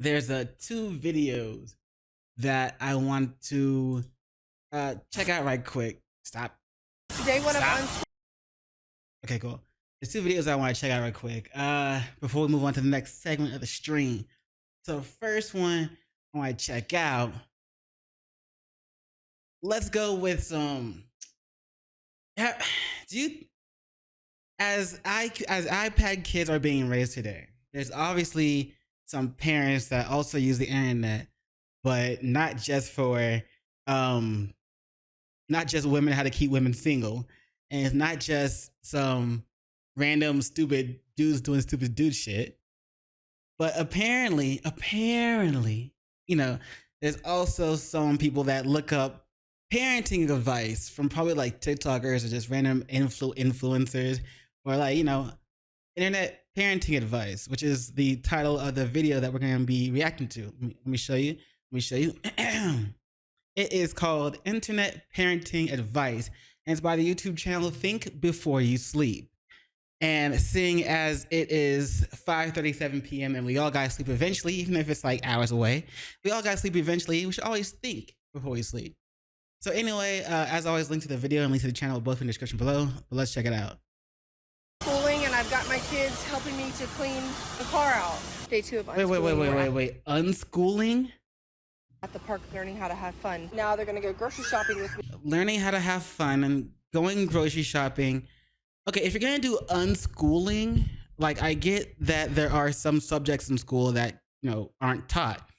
there's two videos that I want to check out right quick. Stop. Day one Stop. of Unschooling. Okay, cool. There's two videos I want to check out right quick before we move on to the next segment of the stream. So first one I want to check out. Let's go with some. Do you, as iPad kids are being raised today, there's obviously some parents that also use the internet, but not just for not just women, how to keep women single, and it's not just some random stupid dudes doing stupid dude shit, but apparently, there's also some people that look up parenting advice from probably like TikTokers or just random influencers, or like, internet parenting advice, which is the title of the video that we're going to be reacting to. Let me show you. It is called Internet Parenting Advice, and it's by the YouTube channel Think Before You Sleep. And seeing as it is 5:37 p.m. and we all gotta sleep eventually, even if it's like hours away, we all gotta sleep eventually. We should always think before we sleep. So anyway, as always, link to the video and link to the channel both in the description below. But let's check it out. Schooling, and I've got my kids helping me to clean the car out. Day two of Unschooling. Wait. Unschooling? At the park, learning how to have fun. Now they're gonna go grocery shopping with me. Learning how to have fun and going grocery shopping. Okay, if you're gonna do unschooling, like, I get that there are some subjects in school that aren't taught,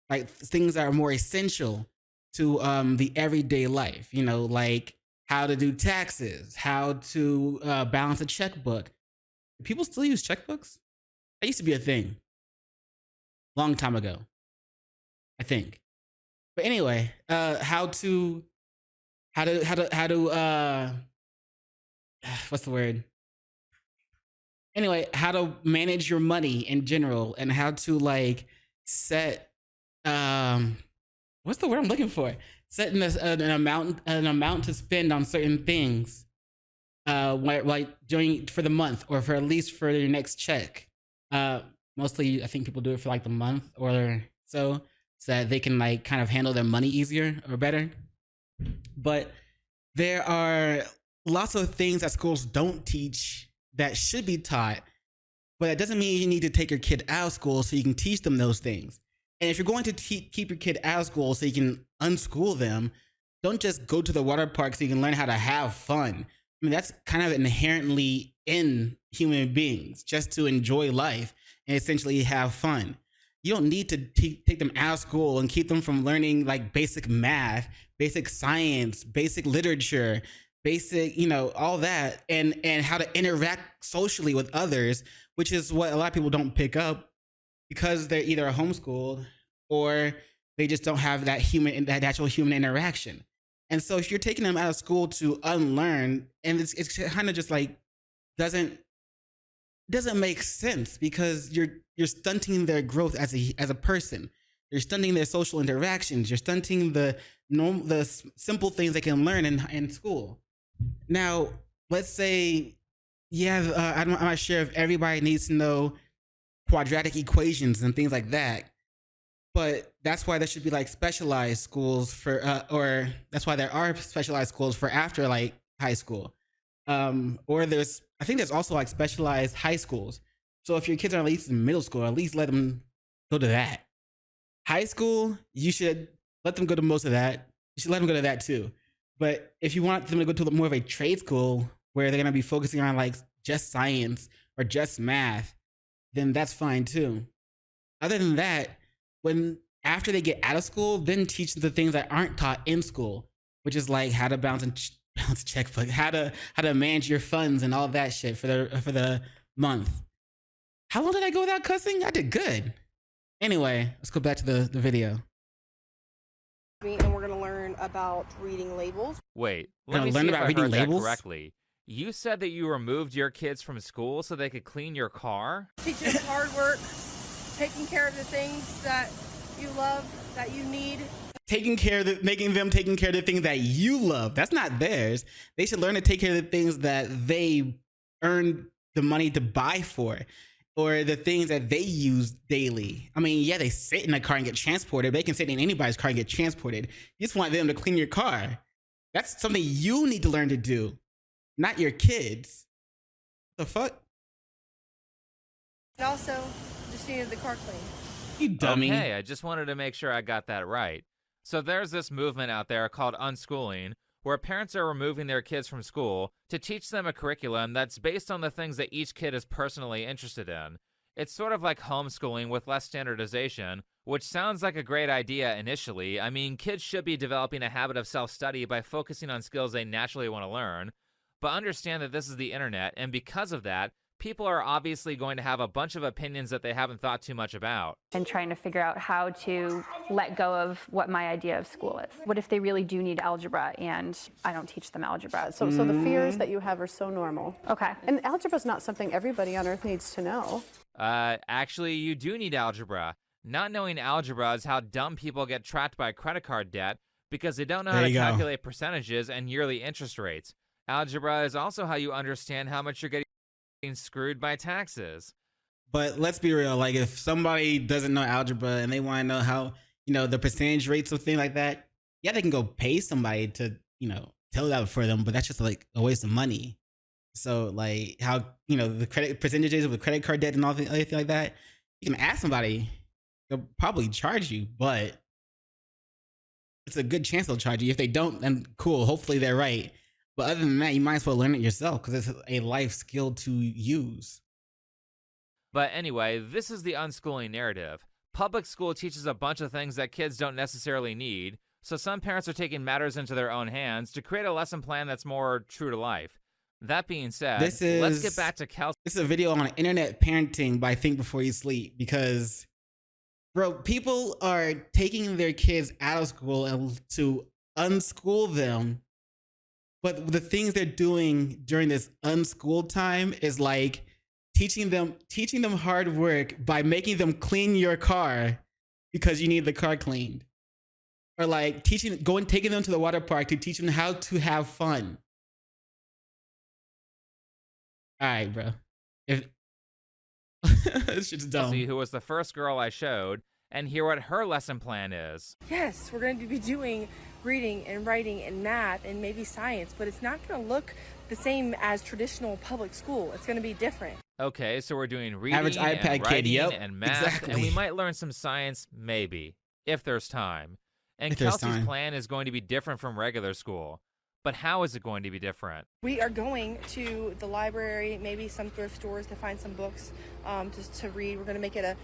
like things that are more essential to the everyday life. Like how to do taxes, how to balance a checkbook. Do people still use checkbooks? That used to be a thing, long time ago, I think. But anyway, how to what's the word? Anyway, how to manage your money in general, and how to like set what's the word I'm looking for? Setting an amount to spend on certain things, like during for the month, or for at least for your next check. Mostly, I think people do it for like the month or so that they can like kind of handle their money easier or better. But there are lots of things that schools don't teach that should be taught, but that doesn't mean you need to take your kid out of school so you can teach them those things. And if you're going to keep your kid out of school so you can unschool them, don't just go to the water park so you can learn how to have fun. I mean, that's kind of inherently in human beings, just to enjoy life and essentially have fun. You don't need to take them out of school and keep them from learning like basic math, basic science, basic literature, basic, all that, and how to interact socially with others, which is what a lot of people don't pick up because they're either homeschooled or they just don't have that actual human interaction. And so if you're taking them out of school to unlearn, and it's kind of just like doesn't make sense, because you're stunting their growth as a person. You're stunting their social interactions. You're stunting the simple things they can learn in school. Now, let's say, I'm not sure if everybody needs to know quadratic equations and things like that, but that's why there should be like specialized schools for, or that's why there are specialized schools for after like high school. Or I think there's also like specialized high schools. So if your kids are at least in middle school, at least let them go to that. High school, you should let them go to most of that. You should let them go to that too. But if you want them to go to more of a trade school where they're going to be focusing on like just science or just math, then that's fine too. Other than that, after they get out of school, then teach them the things that aren't taught in school, which is like how to balance a checkbook, how to manage your funds and all that shit for the month. How long did I go without cussing? I did good. Anyway, let's go back to the video. And we're gonna learn about reading labels. Wait, let me see if I heard that correctly. You said that you removed your kids from school so they could clean your car? Teaching them hard work, taking care of the things that you love, that you need. Making them taking care of the things that you love. That's not theirs. They should learn to take care of the things that they earned the money to buy for. or the things that they use daily. I mean, yeah, they sit in a car and get transported. They can sit in anybody's car and get transported. You just want them to clean your car. That's something you need to learn to do, not your kids. The fuck? And also, just needed the car cleaned. You dummy. Okay, I just wanted to make sure I got that right. So there's this movement out there called Unschooling, where parents are removing their kids from school to teach them a curriculum that's based on the things that each kid is personally interested in. It's sort of like homeschooling with less standardization, which sounds like a great idea initially. I mean, kids should be developing a habit of self-study by focusing on skills they naturally want to learn. But understand that this is the internet, and because of that, people are obviously going to have a bunch of opinions that they haven't thought too much about. And trying to figure out how to let go of what my idea of school is. What if they really do need algebra and I don't teach them algebra? So the fears that you have are so normal. Okay. And algebra is not something everybody on earth needs to know. Actually, you do need algebra. Not knowing algebra is how dumb people get trapped by credit card debt because they don't know how to calculate percentages and yearly interest rates. Algebra is also how you understand how much you're getting screwed by taxes. But let's be real. Like, if somebody doesn't know algebra and they want to know how, the percentage rates of things like that, yeah, they can go pay somebody to, tell that for them. But that's just like a waste of money. So like how, the credit percentages with credit card debt and all anything like that, you can ask somebody. They'll probably charge you, but it's a good chance they'll charge you. If they don't, then cool. Hopefully they're right. But other than that, you might as well learn it yourself because it's a life skill to use. But anyway, this is the unschooling narrative. Public school teaches a bunch of things that kids don't necessarily need, so some parents are taking matters into their own hands to create a lesson plan that's more true to life. That being said, let's get back to Kelsey. This is a video on internet parenting by Think Before You Sleep because, bro, people are taking their kids out of school and to unschool them. But the things they're doing during this unschool time is like teaching them hard work by making them clean your car because you need the car cleaned. Or like taking them to the water park to teach them how to have fun. All right, bro. This shit's dumb. Kelsey, who was the first girl I showed, and hear what her lesson plan is. Yes, we're going to be doing reading and writing and math and maybe science, but it's not going to look the same as traditional public school. It's going to be different. Okay, so we're doing reading Average iPad and writing kid, and math, and we might learn some science, maybe, if there's time. And Kelsey's plan is going to be different from regular school. But how is it going to be different? We are going to the library, maybe some thrift stores to find some books just to read. We're going to make it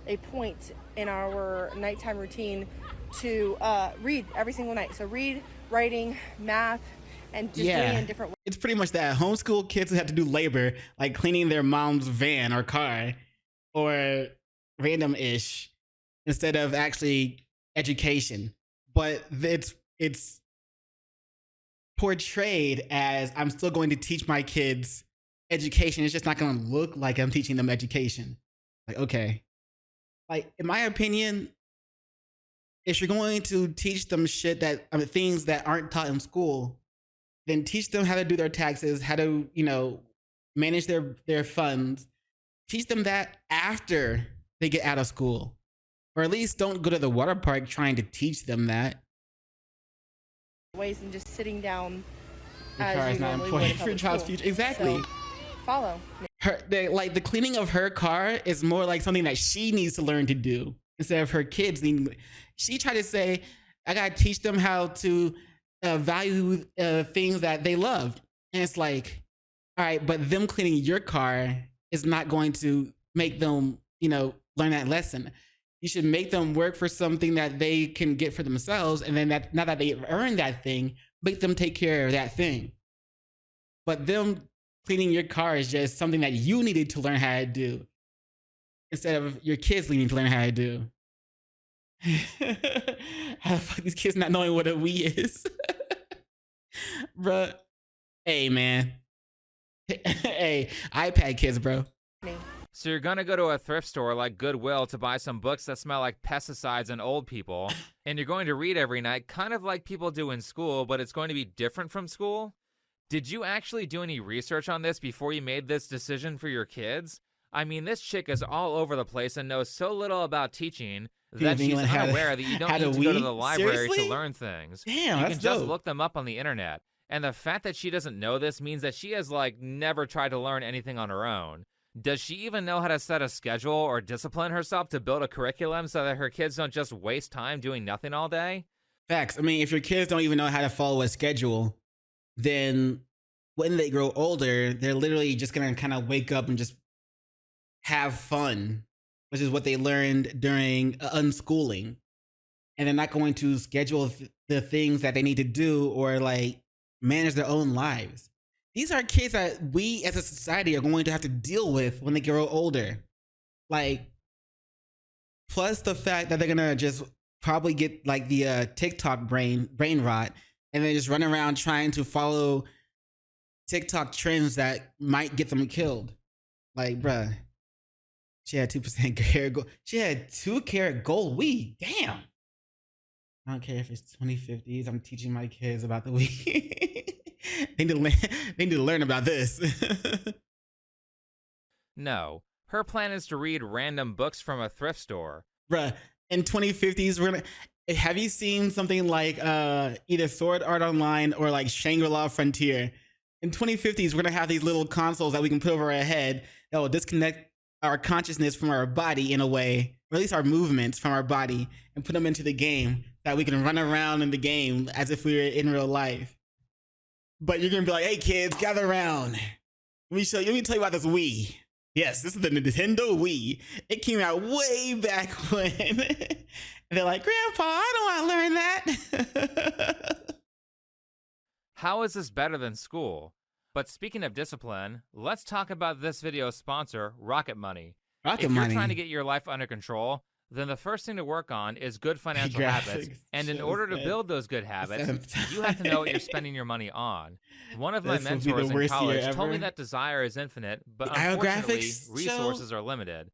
a point in our nighttime routine to read every single night. So read, writing, math, and just doing it in different ways. It's pretty much that homeschool kids who have to do labor, like cleaning their mom's van or car or random-ish instead of actually education. But it's portrayed as I'm still going to teach my kids education. It's just not going to look like I'm teaching them education. Like, okay. Like, in my opinion, if you're going to teach them things that aren't taught in school, then teach them how to do their taxes, how to, manage their funds. Teach them that after they get out of school. Or at least don't go to the water park trying to teach them that. Ways and just sitting down Your car is not important for your child's future. Exactly. So, follow. The cleaning of her car is more like something that she needs to learn to do instead of her kids needing. She tried to say, I gotta teach them how to value things that they love. And it's like, all right, but them cleaning your car is not going to make them, learn that lesson. You should make them work for something that they can get for themselves. And then now that they've earned that thing, make them take care of that thing. But them cleaning your car is just something that you needed to learn how to do instead of your kids needing to learn how to do. How the fuck these kids not knowing what a Wii is? Bruh. Hey, man. Hey, iPad kids, bro. So you're gonna go to a thrift store like Goodwill to buy some books that smell like pesticides and old people, and you're going to read every night, kind of like people do in school, but it's going to be different from school? Did you actually do any research on this before you made this decision for your kids? I mean, this chick is all over the place and knows so little about teaching that she's unaware that you don't need to go to the library to learn things. Damn, you that's can just dope. look them up on the internet. And the fact that she doesn't know this means that she has, like, never tried to learn anything on her own. Does she even know how to set a schedule or discipline herself to build a curriculum so that her kids don't just waste time doing nothing all day? Facts. I mean, if your kids don't even know how to follow a schedule, then when they grow older, they're literally just going to kind of wake up and just have fun, which is what they learned during unschooling. And they're not going to schedule the things that they need to do or like manage their own lives. These are kids that we as a society are going to have to deal with when they grow older. Like, plus the fact that they're going to just probably get like the TikTok brain rot and then just run around trying to follow TikTok trends that might get them killed. Like, bruh, she had 2% carat gold. She had 2 karat gold weed. Damn. I don't care if it's 2050s. I'm teaching my kids about the weed. they need to learn about this. No. Her plan is to read random books from a thrift store. Bruh, in 2050s, we're gonna. Have you seen something like either Sword Art Online or like Shangri-La Frontier? In 2050s, we're gonna have these little consoles that we can put over our head that will disconnect our consciousness from our body in a way, or at least our movements from our body, and put them into the game that we can run around in the game as if we were in real life. But you're gonna be like, "Hey kids, gather around. Let me tell you about this Wii. Yes, this is the Nintendo Wii. It came out way back when." And they're like, "Grandpa, I don't want to learn that." How is this better than school? But speaking of discipline, let's talk about this video's sponsor, Rocket Money. If you're trying to get your life under control, then the first thing to work on is good financial habits. And in order to build those good habits, you have to know what you're spending your money on. One of my mentors in college told me that desire is infinite, but unfortunately, resources are limited.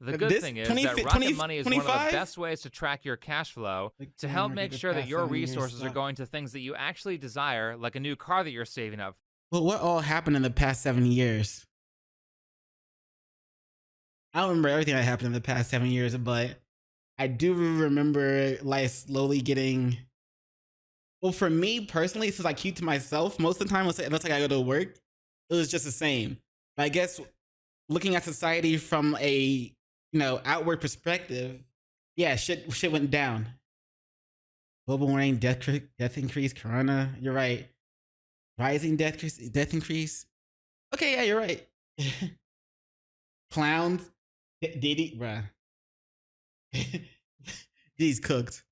The good thing is that Rocket Money is one of the best ways to track your cash flow to help make sure that your resources are going to things that you actually desire, like a new car that you're saving up. Well, what all happened in the past 7 years? I don't remember everything that happened in the past 7 years, but I do remember like slowly getting. Well, for me personally, since I keep to myself most of the time, unless I go to work, it was just the same. But I guess looking at society from a outward perspective, yeah, shit went down. Global warming, death increase, corona. You're right. Rising death increase. Okay, yeah, you're right. Clowns, Diddy, bruh. These cooked.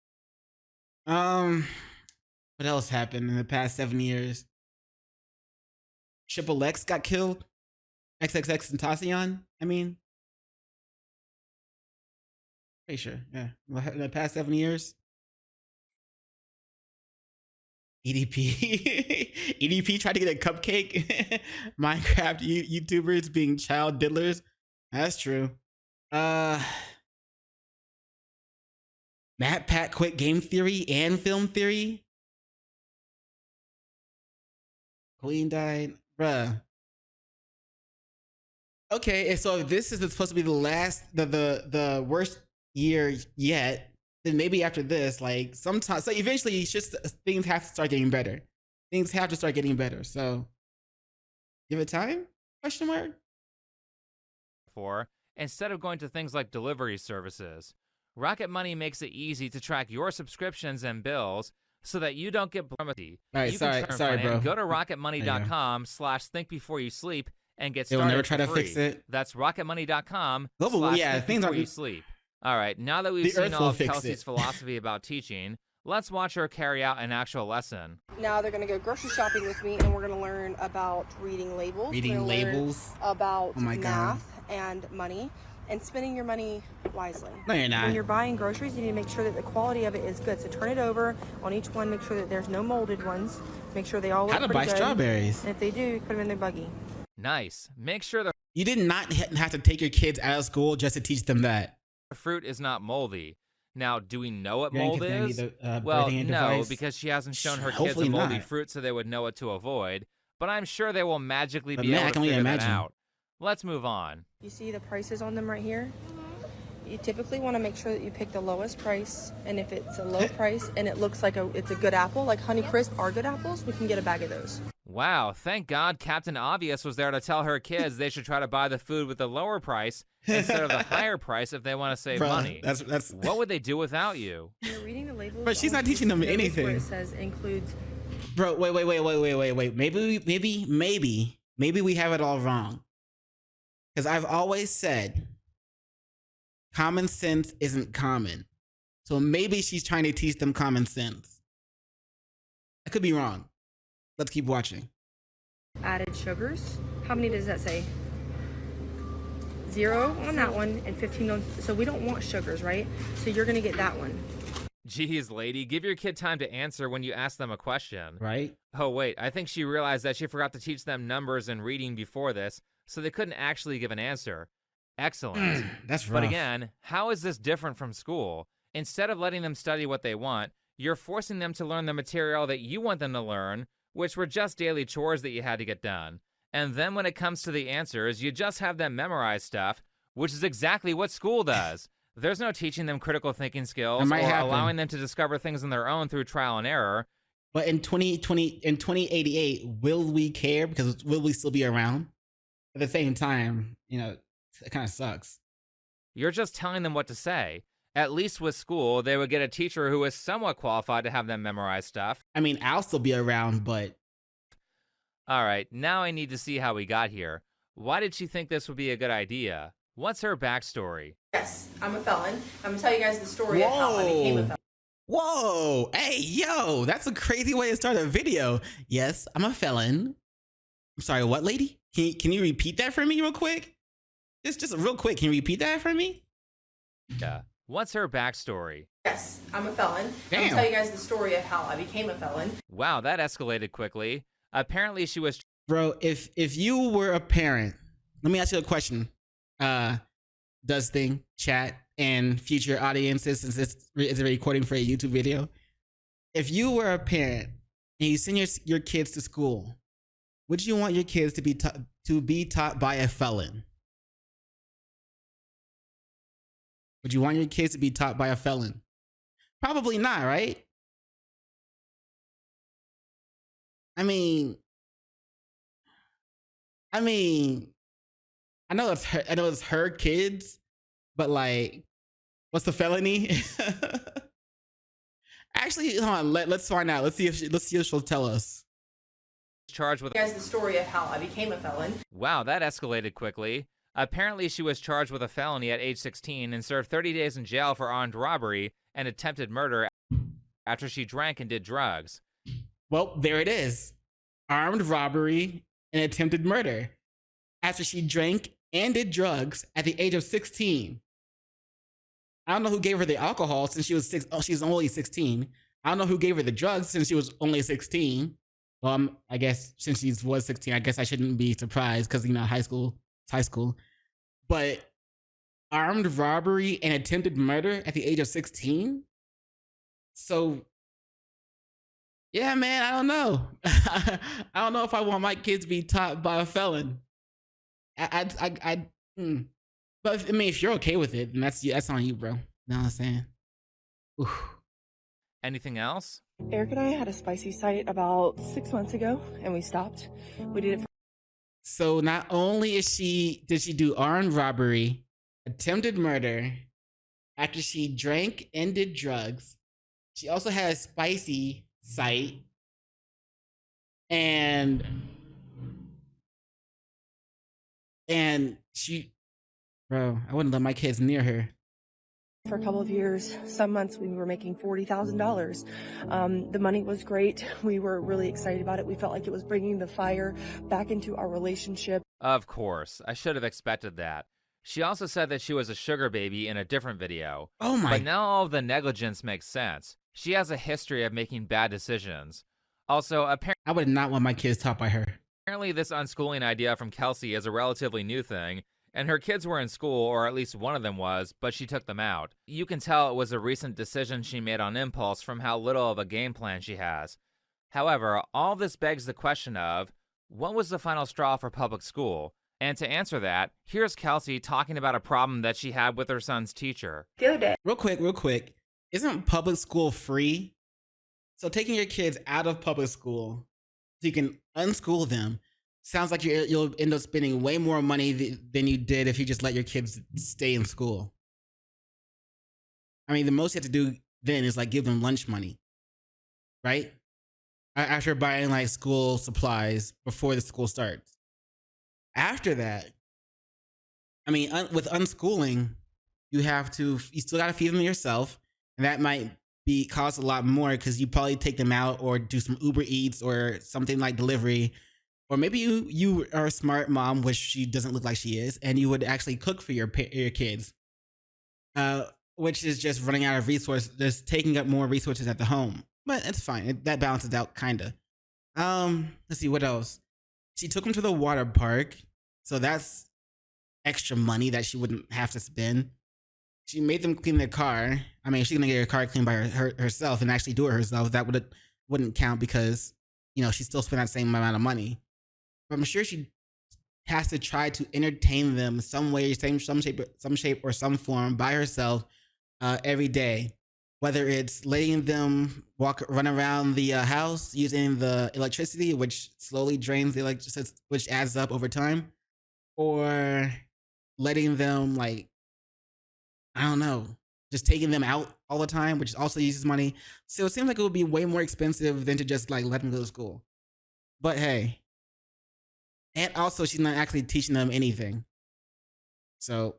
What else happened in the past 7 years? Triple X got killed. XXX Tentacion. I mean, pretty sure. Yeah, in the past 7 years. EDP. EDP tried to get a cupcake. Minecraft YouTubers being child diddlers. That's true. Matt Pat quit game theory and film theory. Queen died. Bruh. Okay, so if this is supposed to be the worst year yet, then maybe after this, like sometimes, so eventually it's just things have to start getting better. Things have to start getting better. So give it time? Question mark. Instead of going to things like delivery services, Rocket Money makes it easy to track your subscriptions and bills so that you don't get promised. All right, sorry, bro. Go to rocketmoney.com/thinkbeforeyouSleep and get started. They'll never try to free. fix it. That's rocketmoney.com. Yeah, things are. Sleep. All right, now that we've seen all of Kelsey's philosophy about teaching, let's watch her carry out an actual lesson. Now they're going to go grocery shopping with me, and we're going to learn about reading labels. About math and money, and spending your money wisely. No, you're not. When you're buying groceries, you need to make sure that the quality of it is good. So turn it over on each one. Make sure that there's no molded ones. Make sure they all look pretty good. How to buy strawberries. And if they do, put them in their buggy. Nice. Make sure the You did not have to take your kids out of school just to teach them that. fruit is not moldy. Now, do we know what mold is? Well, no, because she hasn't shown her kids a moldy fruit so they would know what to avoid. but I'm sure they will magically But be man, I able to can only figure that imagine. out. Let's move on. You see the prices on them right here? You typically want to make sure that you pick the lowest price, and if it's a low price and it looks like it's a good apple, like Honeycrisp are good apples, we can get a bag of those. Wow, thank God Captain Obvious was there to tell her kids they should try to buy the food with the lower price instead of the higher price if they want to save money. That's What would they do without you? You're reading the labels. But she's on not teaching them this notice anything. Where it says includes. Bro, wait. Maybe we have it all wrong. Because I've always said common sense isn't common. So maybe she's trying to teach them common sense. I could be wrong. Let's keep watching. Added sugars. How many does that say? 0 on that one and 15 on. So we don't want sugars, right? So you're gonna get that one. Geez, lady, give your kid time to answer when you ask them a question. Right? Oh, wait, I think she realized that she forgot to teach them numbers and reading before this, so they couldn't actually give an answer. Excellent. That's rough. But again, how is this different from school? Instead of letting them study what they want, you're forcing them to learn the material that you want them to learn, which were just daily chores that you had to get done. And then when it comes to the answers, you just have them memorize stuff, which is exactly what school does. There's no teaching them critical thinking skills or allowing them to discover things on their own through trial and error. But in 2088, will we care? Because will we still be around? At the same time, it kind of sucks. You're just telling them what to say. At least with school, they would get a teacher who is somewhat qualified to have them memorize stuff. I mean, I'll still be around, but... All right, now I need to see how we got here. Why did she think this would be a good idea? What's her backstory? Yes, I'm a felon. I'm gonna tell you guys the story of how I became a felon. Whoa! Hey, yo! That's a crazy way to start a video. Yes, I'm a felon. I'm sorry, what, lady? Can you repeat that for me real quick? Just real quick, can you repeat that for me? Yeah. What's her backstory? Yes, I'm a felon. Damn. I'm gonna tell you guys the story of how I became a felon. Wow, that escalated quickly. Apparently she was... Bro, if you were a parent, let me ask you a question. Dustin, chat, and future audiences, since it's a recording for a YouTube video. If you were a parent and you send your kids to school, would you want your kids to be taught by a felon? Would you want your kids to be taught by a felon? Probably not, right? I mean, I know it's her kids, but like, what's the felony? Actually, hold on. Let's find out. Let's see if she'll tell us. Charged with... Guys, the story of how I became a felon. Wow, that escalated quickly. Apparently she was charged with a felony at age 16 and served 30 days in jail for armed robbery and attempted murder after she drank and did drugs. Well, there it is. Armed robbery and attempted murder after she drank and did drugs at the age of 16. I don't know who gave her the alcohol since she was she's only 16. I don't know who gave her the drugs since she was only 16. Well, I guess since she was 16, I guess I shouldn't be surprised because, high school. But armed robbery and attempted murder at the age of 16? So, yeah, man, I don't know. I don't know if I want my kids to be taught by a felon. But if you're okay with it, then that's on you, bro. You know what I'm saying? Oof. Anything else? Eric and I had a spicy site about 6 months ago, and we stopped. We did it. So not only did she do armed robbery, attempted murder, after she drank and did drugs, she also had a spicy site, and she, bro, I wouldn't let my kids near her. For a couple of years, some months we were making $40,000. The money was great. We were really excited about it. We felt like it was bringing the fire back into our relationship. Of course. I should have expected that. She also said that she was a sugar baby in a different video. Oh my. But now all of the negligence makes sense. She has a history of making bad decisions. Also, I would not want my kids taught by her. Apparently this unschooling idea from Kelsey is a relatively new thing. And her kids were in school, or at least one of them was, but she took them out. You can tell it was a recent decision she made on impulse from how little of a game plan she has. However, all this begs the question of, What was the final straw for public school? And to answer that, here's Kelsey talking about a problem that she had with her son's teacher. The other day, Real quick. Isn't public school free? So taking your kids out of public school so you can unschool them sounds like you'll end up spending way more money than you did if you just let your kids stay in school. I mean, the most you have to do then is like give them lunch money, right? After buying like school supplies before the school starts. After that, I mean, with unschooling, you still got to feed them yourself. And that might cost a lot more because you probably take them out or do some Uber Eats or something like delivery. Or maybe you are a smart mom, which she doesn't look like she is, and you would actually cook for your kids, which is just running out of resources, just taking up more resources at the home. But it's fine. That balances out, kind of. Let's see, what else? She took them to the water park, so that's extra money that she wouldn't have to spend. She made them clean their car. I mean, she's gonna get her car cleaned by herself and actually do it herself. That wouldn't count because, you know, she still spent that same amount of money. But I'm sure she has to try to entertain them some way, some shape or some form by herself every day. Whether it's letting them run around the house using the electricity, which slowly drains the electricity, which adds up over time, or letting them, like, I don't know, just taking them out all the time, which also uses money. So it seems like it would be way more expensive than to just like let them go to school. But hey, and also she's not actually teaching them anything. So.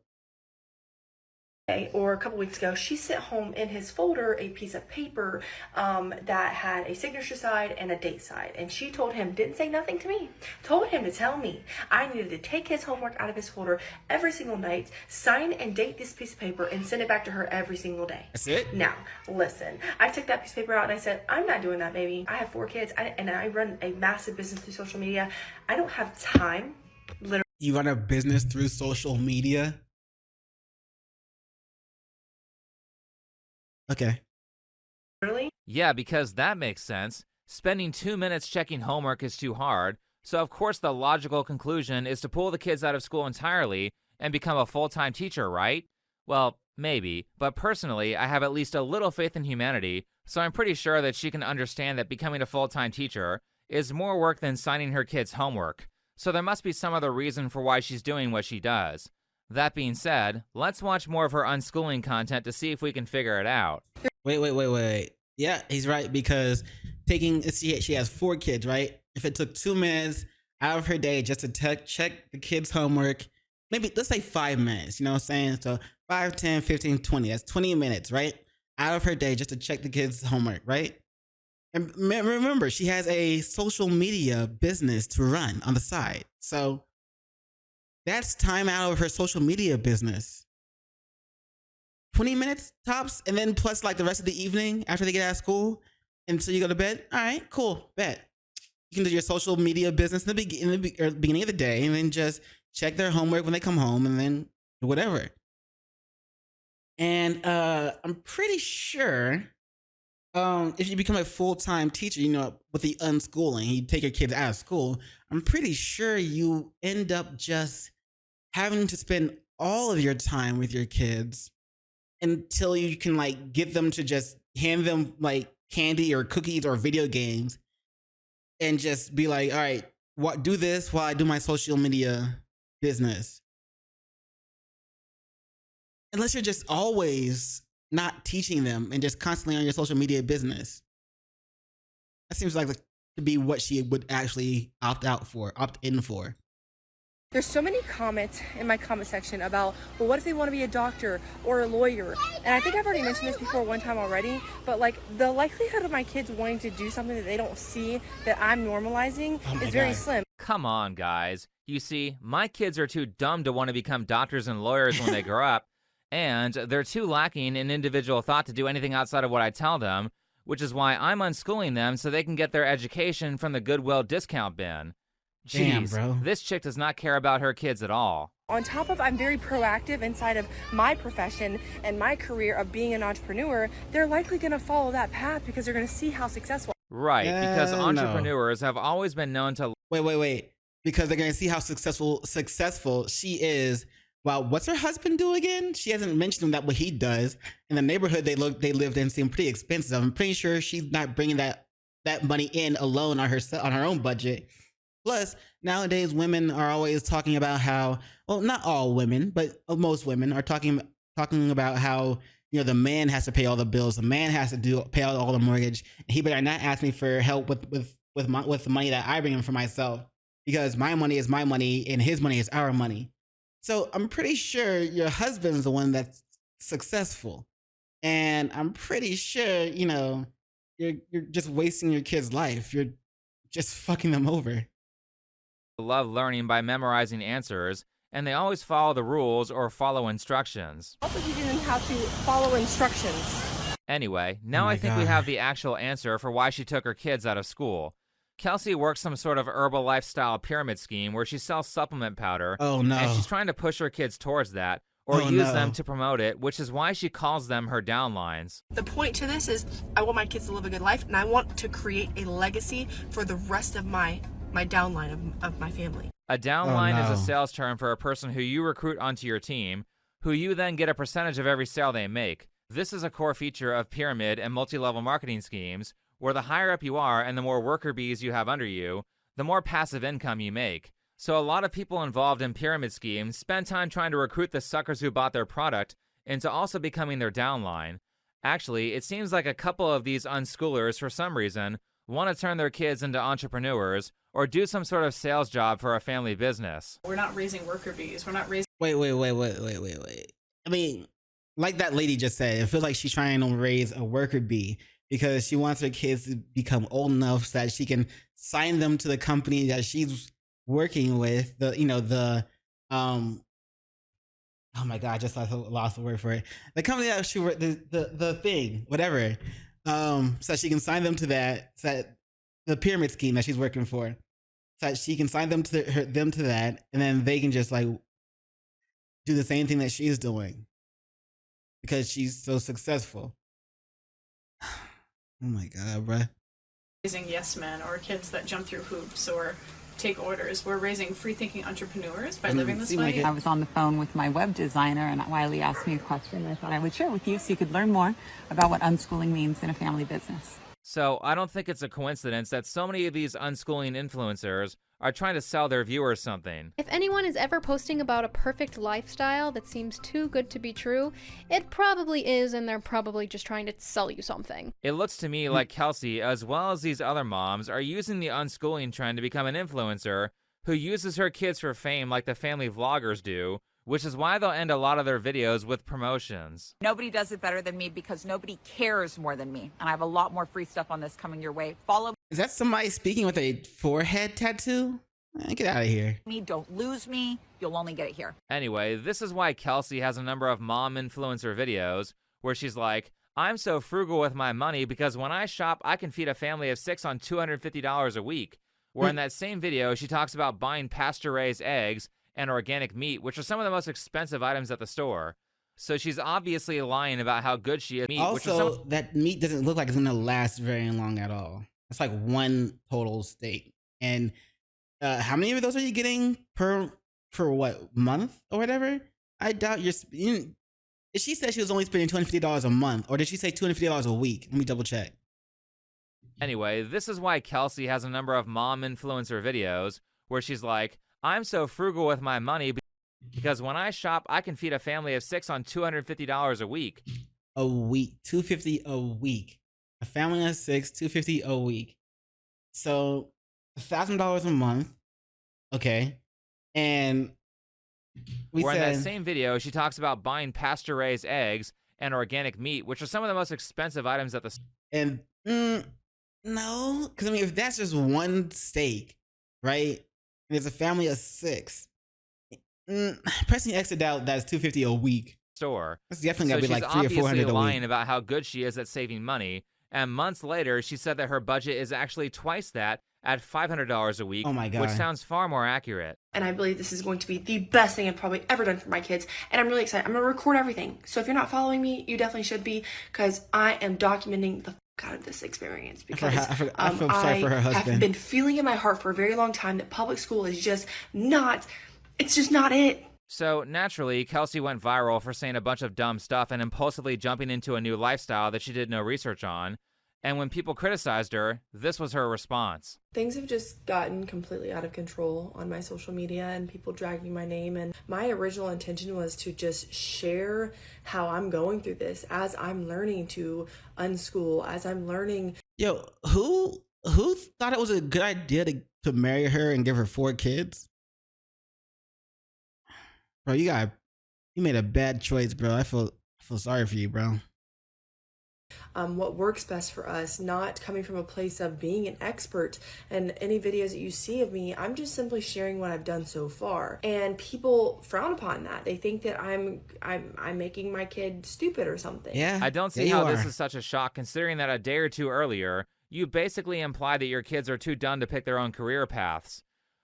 or a couple weeks ago, she sent home in his folder a piece of paper that had a signature side and a date side. And she told him, didn't say nothing to me, told him to tell me I needed to take his homework out of his folder every single night, sign and date this piece of paper, and send it back to her every single day. That's it? Now, listen, I took that piece of paper out and I said, I'm not doing that, baby. I have 4 kids and I run a massive business through social media. I don't have time, literally. You run a business through social media? Okay. Yeah, because that makes sense. Spending 2 minutes checking homework is too hard, so of course the logical conclusion is to pull the kids out of school entirely and become a full-time teacher, right? Well, maybe, but personally, I have at least a little faith in humanity, so I'm pretty sure that she can understand that becoming a full-time teacher is more work than signing her kids' homework, so there must be some other reason for why she's doing what she does. That being said, let's watch more of her unschooling content to see if we can figure it out. Wait. Yeah, he's right, because she has 4 kids, right? If it took 2 minutes out of her day just to check the kids' homework, maybe let's say 5 minutes, you know what I'm saying? So 5, 10, 15, 20, that's 20 minutes, right? Out of her day just to check the kids' homework, right? And remember, she has a social media business to run on the side. So that's time out of her social media business. 20 minutes tops, and then plus like the rest of the evening after they get out of school until you go to bed. All right, cool, bet. You can do your social media business in the beginning of the day, and then just check their homework when they come home, and then whatever. And I'm pretty sure if you become a full-time teacher, you know, with the unschooling, you take your kids out of school, I'm pretty sure you end up just having to spend all of your time with your kids until you can like get them to just hand them like candy or cookies or video games and just be like, all right, do this while I do my social media business. Unless you're just always not teaching them and just constantly on your social media business. That seems like to be what she would actually opt in for. There's so many comments in my comment section about, well, what if they want to be a doctor or a lawyer? And I think I've already mentioned this before one time already, but like the likelihood of my kids wanting to do something that they don't see that I'm normalizing is very slim. Come on, guys. You see, my kids are too dumb to want to become doctors and lawyers when they grow up, and they're too lacking in individual thought to do anything outside of what I tell them, which is why I'm unschooling them so they can get their education from the Goodwill discount bin. Damn, Jeez, bro. This chick does not care about her kids at all. On top of I'm very proactive inside of my profession and my career of being an entrepreneur, they're likely going to follow that path because they're going to see how successful. Right, because No. entrepreneurs have always been known to wait, because they're gonna see how successful she is. Wow, what's her husband do again? She hasn't mentioned that what he does. In the neighborhood they lived in seemed pretty expensive. I'm pretty sure she's not bringing that money in alone on her own budget. Plus, nowadays women are always talking about how, well, not all women, but most women are talking about how, you know, the man has to pay all the bills, the man has to pay all the mortgage, and he better not ask me for help with the money that I bring in for myself, because my money is my money and his money is our money. So I'm pretty sure your husband's the one that's successful, and I'm pretty sure, you know, you're just wasting your kid's life. You're just fucking them over. Love learning by memorizing answers, and they always follow the rules or follow instructions. Also teaching them how to follow instructions. Anyway, now I think we have the actual answer for why she took her kids out of school. Kelsey works some sort of herbal lifestyle pyramid scheme where she sells supplement powder. Oh no. And she's trying to push her kids towards that, or use them to promote it, which is why she calls them her downlines. The point to this is I want my kids to live a good life, and I want to create a legacy for the rest of my downline of my family. A downline is a sales term for a person who you recruit onto your team, who you then get a percentage of every sale they make. This is a core feature of pyramid and multi-level marketing schemes, where the higher up you are and the more worker bees you have under you, the more passive income you make. So a lot of people involved in pyramid schemes spend time trying to recruit the suckers who bought their product into also becoming their downline. Actually, it seems like a couple of these unschoolers, for some reason, want to turn their kids into entrepreneurs or do some sort of sales job for a family business. We're not raising worker bees. We're not raising... Wait. I mean, like that lady just said, it feels like she's trying to raise a worker bee because she wants her kids to become old enough so that she can sign them to the company that she's working with. Oh my God, I just lost the word for it. The company that she worked, the thing, whatever. So she can sign them to that, the pyramid scheme that she's working for. So that she can sign them to that, and then they can just like do the same thing that she's doing because she's so successful. Oh my God, bruh. Raising yes men or kids that jump through hoops or take orders. We're raising free-thinking entrepreneurs by living this way. I was on the phone with my web designer, and Wiley asked me a question I thought I would share with you so you could learn more about what unschooling means in a family business. So I don't think it's a coincidence that so many of these unschooling influencers are trying to sell their viewers something. If anyone is ever posting about a perfect lifestyle that seems too good to be true, it probably is, and they're probably just trying to sell you something. It looks to me like Kelsey, as well as these other moms, are using the unschooling trend to become an influencer who uses her kids for fame like the family vloggers do, which is why they'll end a lot of their videos with promotions. Nobody does it better than me because nobody cares more than me. And I have a lot more free stuff on this coming your way. Follow Is that somebody speaking with a forehead tattoo? Get out of here. me, don't lose me. You'll only get it here. Anyway, this is why Kelsey has a number of mom influencer videos where she's like, I'm so frugal with my money because when I shop, I can feed a family of 6 on $250 a week. Where in that same video, she talks about buying pasture-raised eggs and organic meat, which are some of the most expensive items at the store. So she's obviously lying about how good she is. Also, that meat doesn't look like it's gonna last very long at all. It's like one total steak. And how many of those are you getting per what month or whatever? I doubt she said she was only spending $250 a month, or did she say $250 a week? Let me double check. Anyway, this is why Kelsey has a number of mom influencer videos where she's like, I'm so frugal with my money because when I shop, I can feed a family of 6 on $250 a week. A week, $250 a week. A family of 6, $250 a week. So $1,000 a month. Okay, and in that same video, she talks about buying pasture-raised eggs and organic meat, which are some of the most expensive items at the store. And no, because I mean, if that's just one steak, right? And there's a family of 6. Pressing X doubt that's $250 a week. That's definitely gotta be like $300 or $400 a week. She's obviously lying about how good she is at saving money. And months later, she said that her budget is actually twice that at $500 a week. Oh my God. Which sounds far more accurate. And I believe this is going to be the best thing I've probably ever done for my kids. And I'm really excited. I'm going to record everything. So if you're not following me, you definitely should be, because I am documenting the out of this experience I because feel sorry for her have husband. been feeling in my heart for a very long time that public school is just not, it's just not it. So naturally, Kelsey went viral for saying a bunch of dumb stuff and impulsively jumping into a new lifestyle that she did no research on. And when people criticized her, this was her response. Things have just gotten completely out of control on my social media and people dragging my name. And my original intention was to just share how I'm going through this as I'm learning to unschool, as I'm learning. Yo, who thought it was a good idea to marry her and give her 4 kids? Bro, you made a bad choice, bro. I feel sorry for you, bro. What works best for us, not coming from a place of being an expert. And any videos that you see of me, I'm just simply sharing what I've done so far. And people frown upon that. They think that I'm making my kid stupid or something. Yeah. I don't see how this is such a shock, considering that a day or two earlier, you basically implied that your kids are too dumb to pick their own career paths.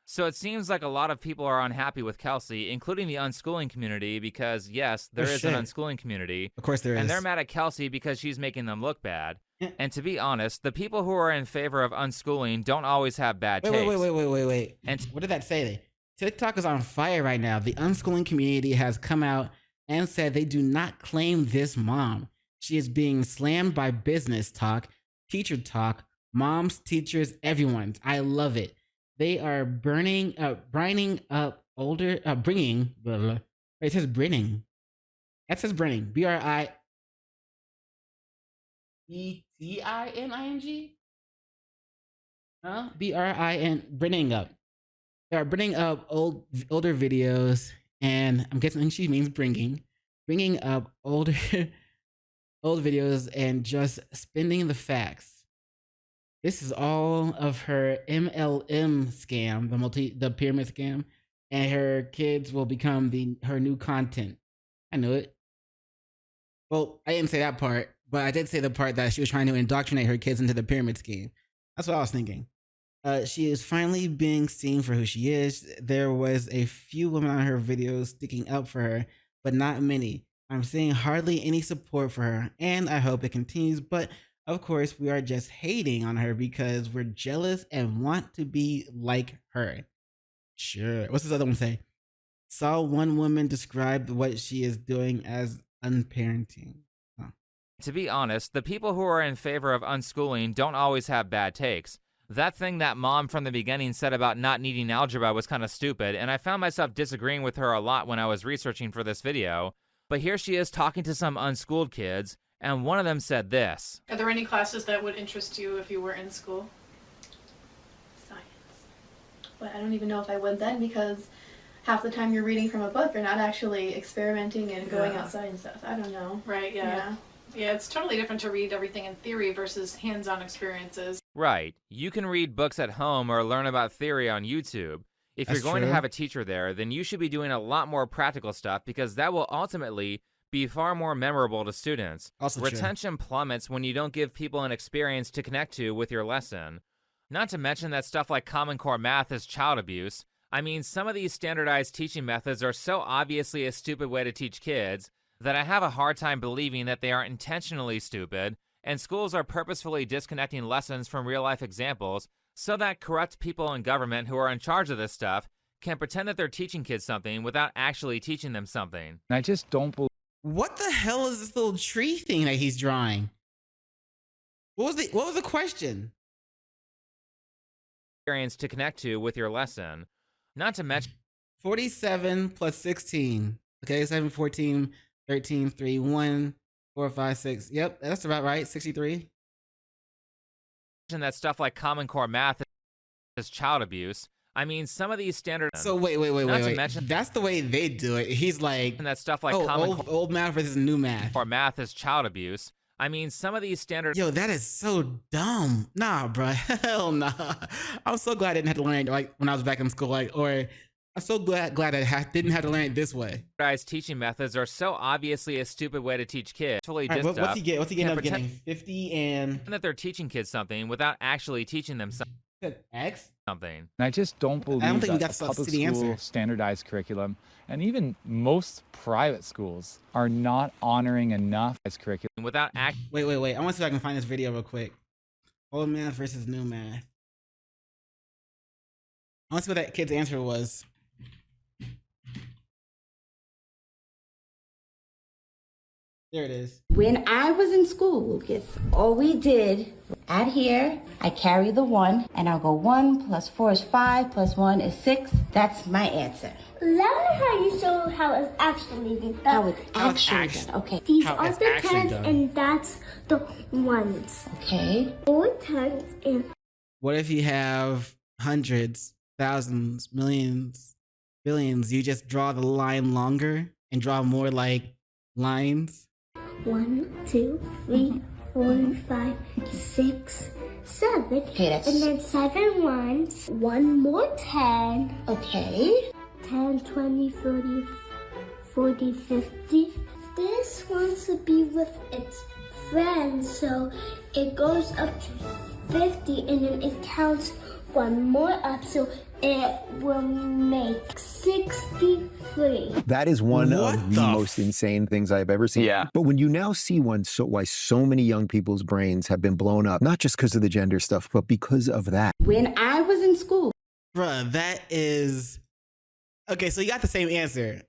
So it seems like a lot of people are unhappy with Kelsey, including the unschooling community, because yes, there is an unschooling community. Of course there is. And they're mad at Kelsey because she's making them look bad. Yeah. And to be honest, the people who are in favor of unschooling don't always have bad takes. Wait. And what did that say? TikTok is on fire right now. The unschooling community has come out and said they do not claim this mom. She is being slammed by business talk, teacher talk, moms, teachers, everyone. I love it. They are bringing up older, bringing, blah, blah. It says bringing. That says bringing. BRIETINING? Huh? Bringing up. They are bringing up older videos, and I'm guessing she means bringing up old videos and just spinning the facts. This is all of her MLM scam, the pyramid scam, and her kids will become her new content. I knew it. Well, I didn't say that part, but I did say the part that she was trying to indoctrinate her kids into the pyramid scheme. That's what I was thinking. She is finally being seen for who she is. There was a few women on her videos sticking up for her, but not many. I'm seeing hardly any support for her, and I hope it continues, but of course, we are just hating on her because we're jealous and want to be like her. Sure. What's this other one say? Saw one woman describe what she is doing as unparenting. Huh. To be honest, the people who are in favor of unschooling don't always have bad takes. That thing that mom from the beginning said about not needing algebra was kind of stupid, and I found myself disagreeing with her a lot when I was researching for this video. But here she is talking to some unschooled kids, and one of them said this. Are there any classes that would interest you if you were in school? Science. But I don't even know if I would then, because half the time you're reading from a book, you're not actually experimenting and going outside and stuff. I don't know. Right, yeah. Yeah, it's totally different to read everything in theory versus hands-on experiences. Right. You can read books at home or learn about theory on YouTube. If you're going to have a teacher there, then you should be doing a lot more practical stuff, because that will ultimately be far more memorable to students. Also Retention plummets when you don't give people an experience to connect to with your lesson. Not to mention that stuff like Common Core math is child abuse. I mean, some of these standardized teaching methods are so obviously a stupid way to teach kids that I have a hard time believing that they are intentionally stupid, and schools are purposefully disconnecting lessons from real-life examples so that corrupt people in government who are in charge of this stuff can pretend that they're teaching kids something without actually teaching them something. I just don't believe. What the hell is this little tree thing that he's drawing? What was the question? Experience to connect to with your lesson. Not to mention 47 plus 16. Okay, 7, 14, 13, 3, 1, 4, 5, 6. Yep, that's about right. 63. that stuff like Common Core math is child abuse. I mean, some of these standard. So wait. That's the way they do it. He's like, that stuff like old math versus new math. Or math is child abuse. I mean, some of these standard. Yo, that is so dumb. Nah, bro. Hell nah. I'm so glad I didn't have to learn it like when I was back in school. I'm so glad I didn't have to learn it this way. Teaching methods are so obviously a stupid way to teach kids. Right, what's he getting? What's he getting? 50 and that they're teaching kids something without actually teaching them something. X? something. And I just don't believe I don't think we that got a the public city school answer. standardized curriculum, and even most private schools are not honoring enough as curriculum. Without act. Wait. I want to see if I can find this video real quick. Old math versus new math. I want to see what that kid's answer was. There it is. When I was in school, Lucas, all we did, add here, I carry the 1, and I'll go 1 plus 4 is 5, plus 1 is 6. That's my answer. Learn how you show how it's actually done. How it's actually done. Okay. These How are it's the actually tens, done. and that's the ones. Okay. 4 tens and What if you have hundreds, thousands, millions, billions? You just draw the line longer and draw more like lines. 1, 2, 3, 4, 5, 6, 7. Okay, that's... And then 7 ones. 1 more 10. Okay. 10, 20, 30, 40, 50. This wants to be with its friends, so it goes up to 50, and then it counts 1 more up, so it will make 63. That is one of the most insane things I've ever seen. Yeah. But when you now see why so many young people's brains have been blown up, not just because of the gender stuff, but because of that. When I was in school. Bruh, that is... Okay, so you got the same answer.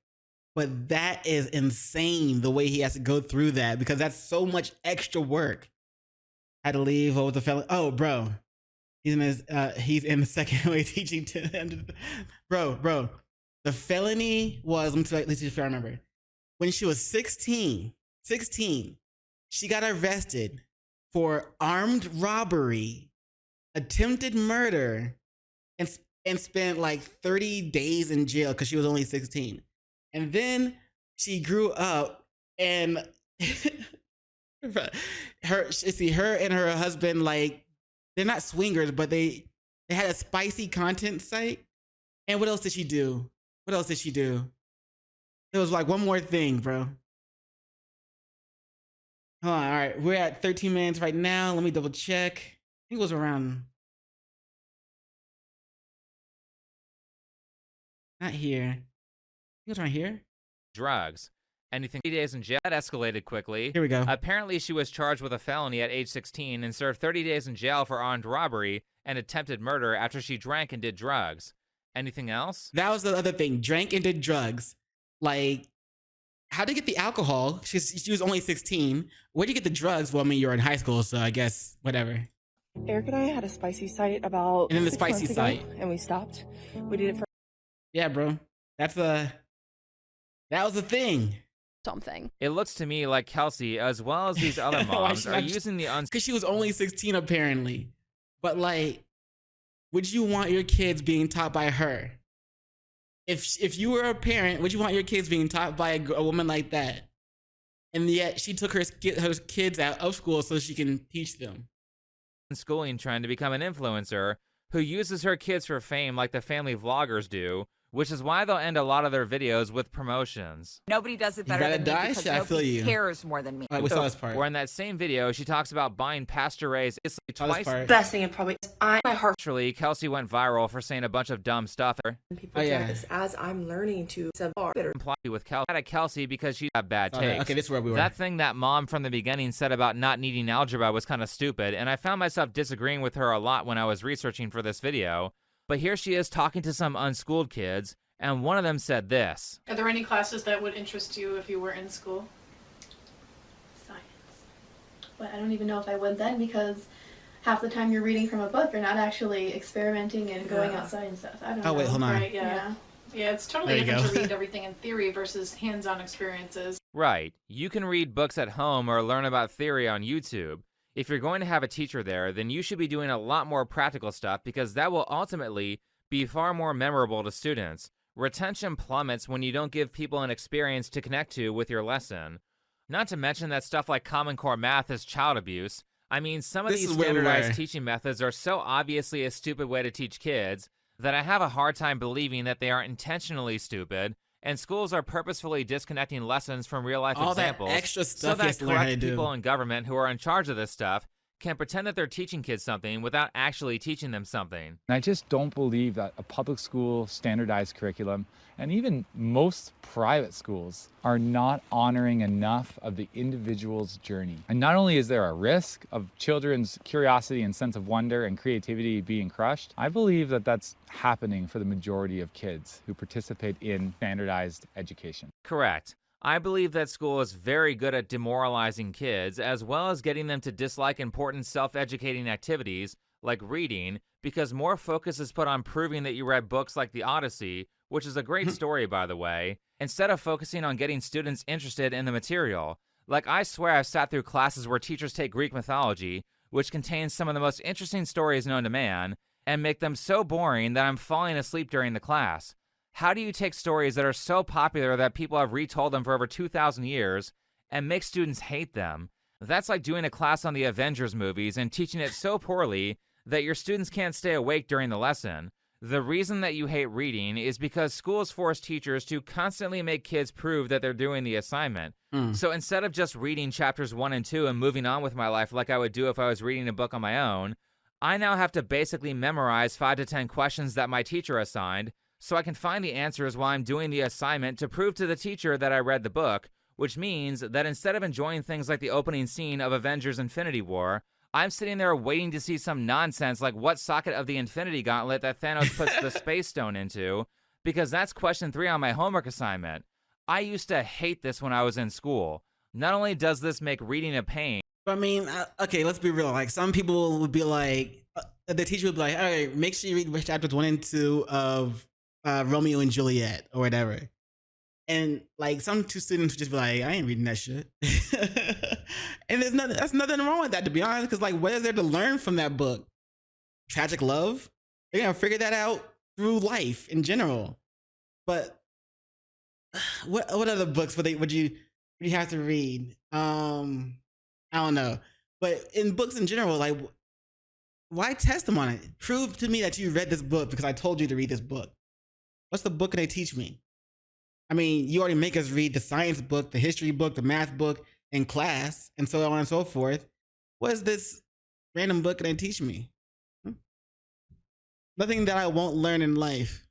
But that is insane the way he has to go through that, because that's so much extra work. Had to leave over the felon. Oh, bro. He's in the second way teaching to bro. The felony was, let's see if I remember. When she was 16, she got arrested for armed robbery, attempted murder, and spent like 30 days in jail because she was only 16. And then she grew up and her and her husband, like, they're not swingers, but they had a spicy content site. And what else did she do? There was like one more thing, bro. Hold on, all right. We're at 13 minutes right now. Let me double check. I think it was around... Not here. I think it was right here. Drugs. Anything 30 days in jail. That escalated quickly. Here we go. Apparently, she was charged with a felony at age 16 and served 30 days in jail for armed robbery and attempted murder after she drank and did drugs. Anything else? That was the other thing. Drank and did drugs. Like, how'd you get the alcohol? She was only 16. Where'd you get the drugs? Well, I mean, you were in high school, so I guess whatever. Eric and I had a spicy site about And then the 6 spicy months ago, site. and we stopped. We did it for... Yeah, bro. That was the thing. Something. It looks to me like Kelsey, as well as these other moms, are using the because she was only 16 apparently. But like, would you want your kids being taught by her? If you were a parent, would you want your kids being taught by a woman like that? And yet she took her kids out of school so she can teach them. Unschooling trying to become an influencer who uses her kids for fame like the family vloggers do, which is why they'll end a lot of their videos with promotions. Nobody does it better than me because nobody cares more than me. We saw this part. Or in that same video, she talks about buying pasture-raised twice. Best thing, and probably my heart. Actually, Kelsey went viral for saying a bunch of dumb stuff. People this as I'm learning to better. With Kelsey because she had bad takes. Okay, this is where we were. That thing that mom from the beginning said about not needing algebra was kind of stupid, and I found myself disagreeing with her a lot when I was researching for this video. But here she is talking to some unschooled kids, and one of them said this. Are there any classes that would interest you if you were in school? Science. But I don't even know if I would then because half the time you're reading from a book, you're not actually experimenting and going outside and stuff. I don't know. Oh, wait, hold on. Right, yeah. Yeah, it's totally different to read everything in theory versus hands-on experiences. Right. You can read books at home or learn about theory on YouTube. If you're going to have a teacher there, then you should be doing a lot more practical stuff because that will ultimately be far more memorable to students. Retention plummets when you don't give people an experience to connect to with your lesson. Not to mention that stuff like Common Core math is child abuse. I mean, some of these standardized teaching methods are so obviously a stupid way to teach kids that I have a hard time believing that they aren't intentionally stupid, and schools are purposefully disconnecting lessons from real-life examples that extra stuff so that learn how to correct do. people in government who are in charge of this stuff can pretend that they're teaching kids something without actually teaching them something. And I just don't believe that a public school standardized curriculum and even most private schools are not honoring enough of the individual's journey. And not only is there a risk of children's curiosity and sense of wonder and creativity being crushed, I believe that that's happening for the majority of kids who participate in standardized education. Correct. I believe that school is very good at demoralizing kids, as well as getting them to dislike important self-educating activities like reading, because more focus is put on proving that you read books like The Odyssey, which is a great story, by the way, instead of focusing on getting students interested in the material. Like, I swear I've sat through classes where teachers take Greek mythology, which contains some of the most interesting stories known to man, and make them so boring that I'm falling asleep during the class. How do you take stories that are so popular that people have retold them for over 2,000 years and make students hate them? That's like doing a class on the Avengers movies and teaching it so poorly that your students can't stay awake during the lesson. The reason that you hate reading is because schools force teachers to constantly make kids prove that they're doing the assignment. So instead of just reading chapters 1 and 2 and moving on with my life like I would do if I was reading a book on my own, I now have to basically memorize 5 to 10 questions that my teacher assigned, so I can find the answers while I'm doing the assignment to prove to the teacher that I read the book, which means that instead of enjoying things like the opening scene of Avengers Infinity War, I'm sitting there waiting to see some nonsense like what socket of the Infinity Gauntlet that Thanos puts the Space Stone into, because that's question 3 on my homework assignment. I used to hate this when I was in school. Not only does this make reading a pain, I mean, okay, let's be real. Like, some people would be like, the teacher would be like, all right, make sure you read chapters 1 and 2 of Romeo and Juliet or whatever. And like, some two students would just be like, I ain't reading that shit. And that's nothing wrong with that, to be honest, because like, what is there to learn from that book? Tragic love? You're gonna figure that out through life in general. But what other books would you have to read? I don't know. But in books in general, like, why test them on it? Prove to me that you read this book because I told you to read this book. What's the book gonna teach me? I mean, you already make us read the science book, the history book, the math book in class, and so on and so forth. What is this random book gonna teach me? Nothing that I won't learn in life.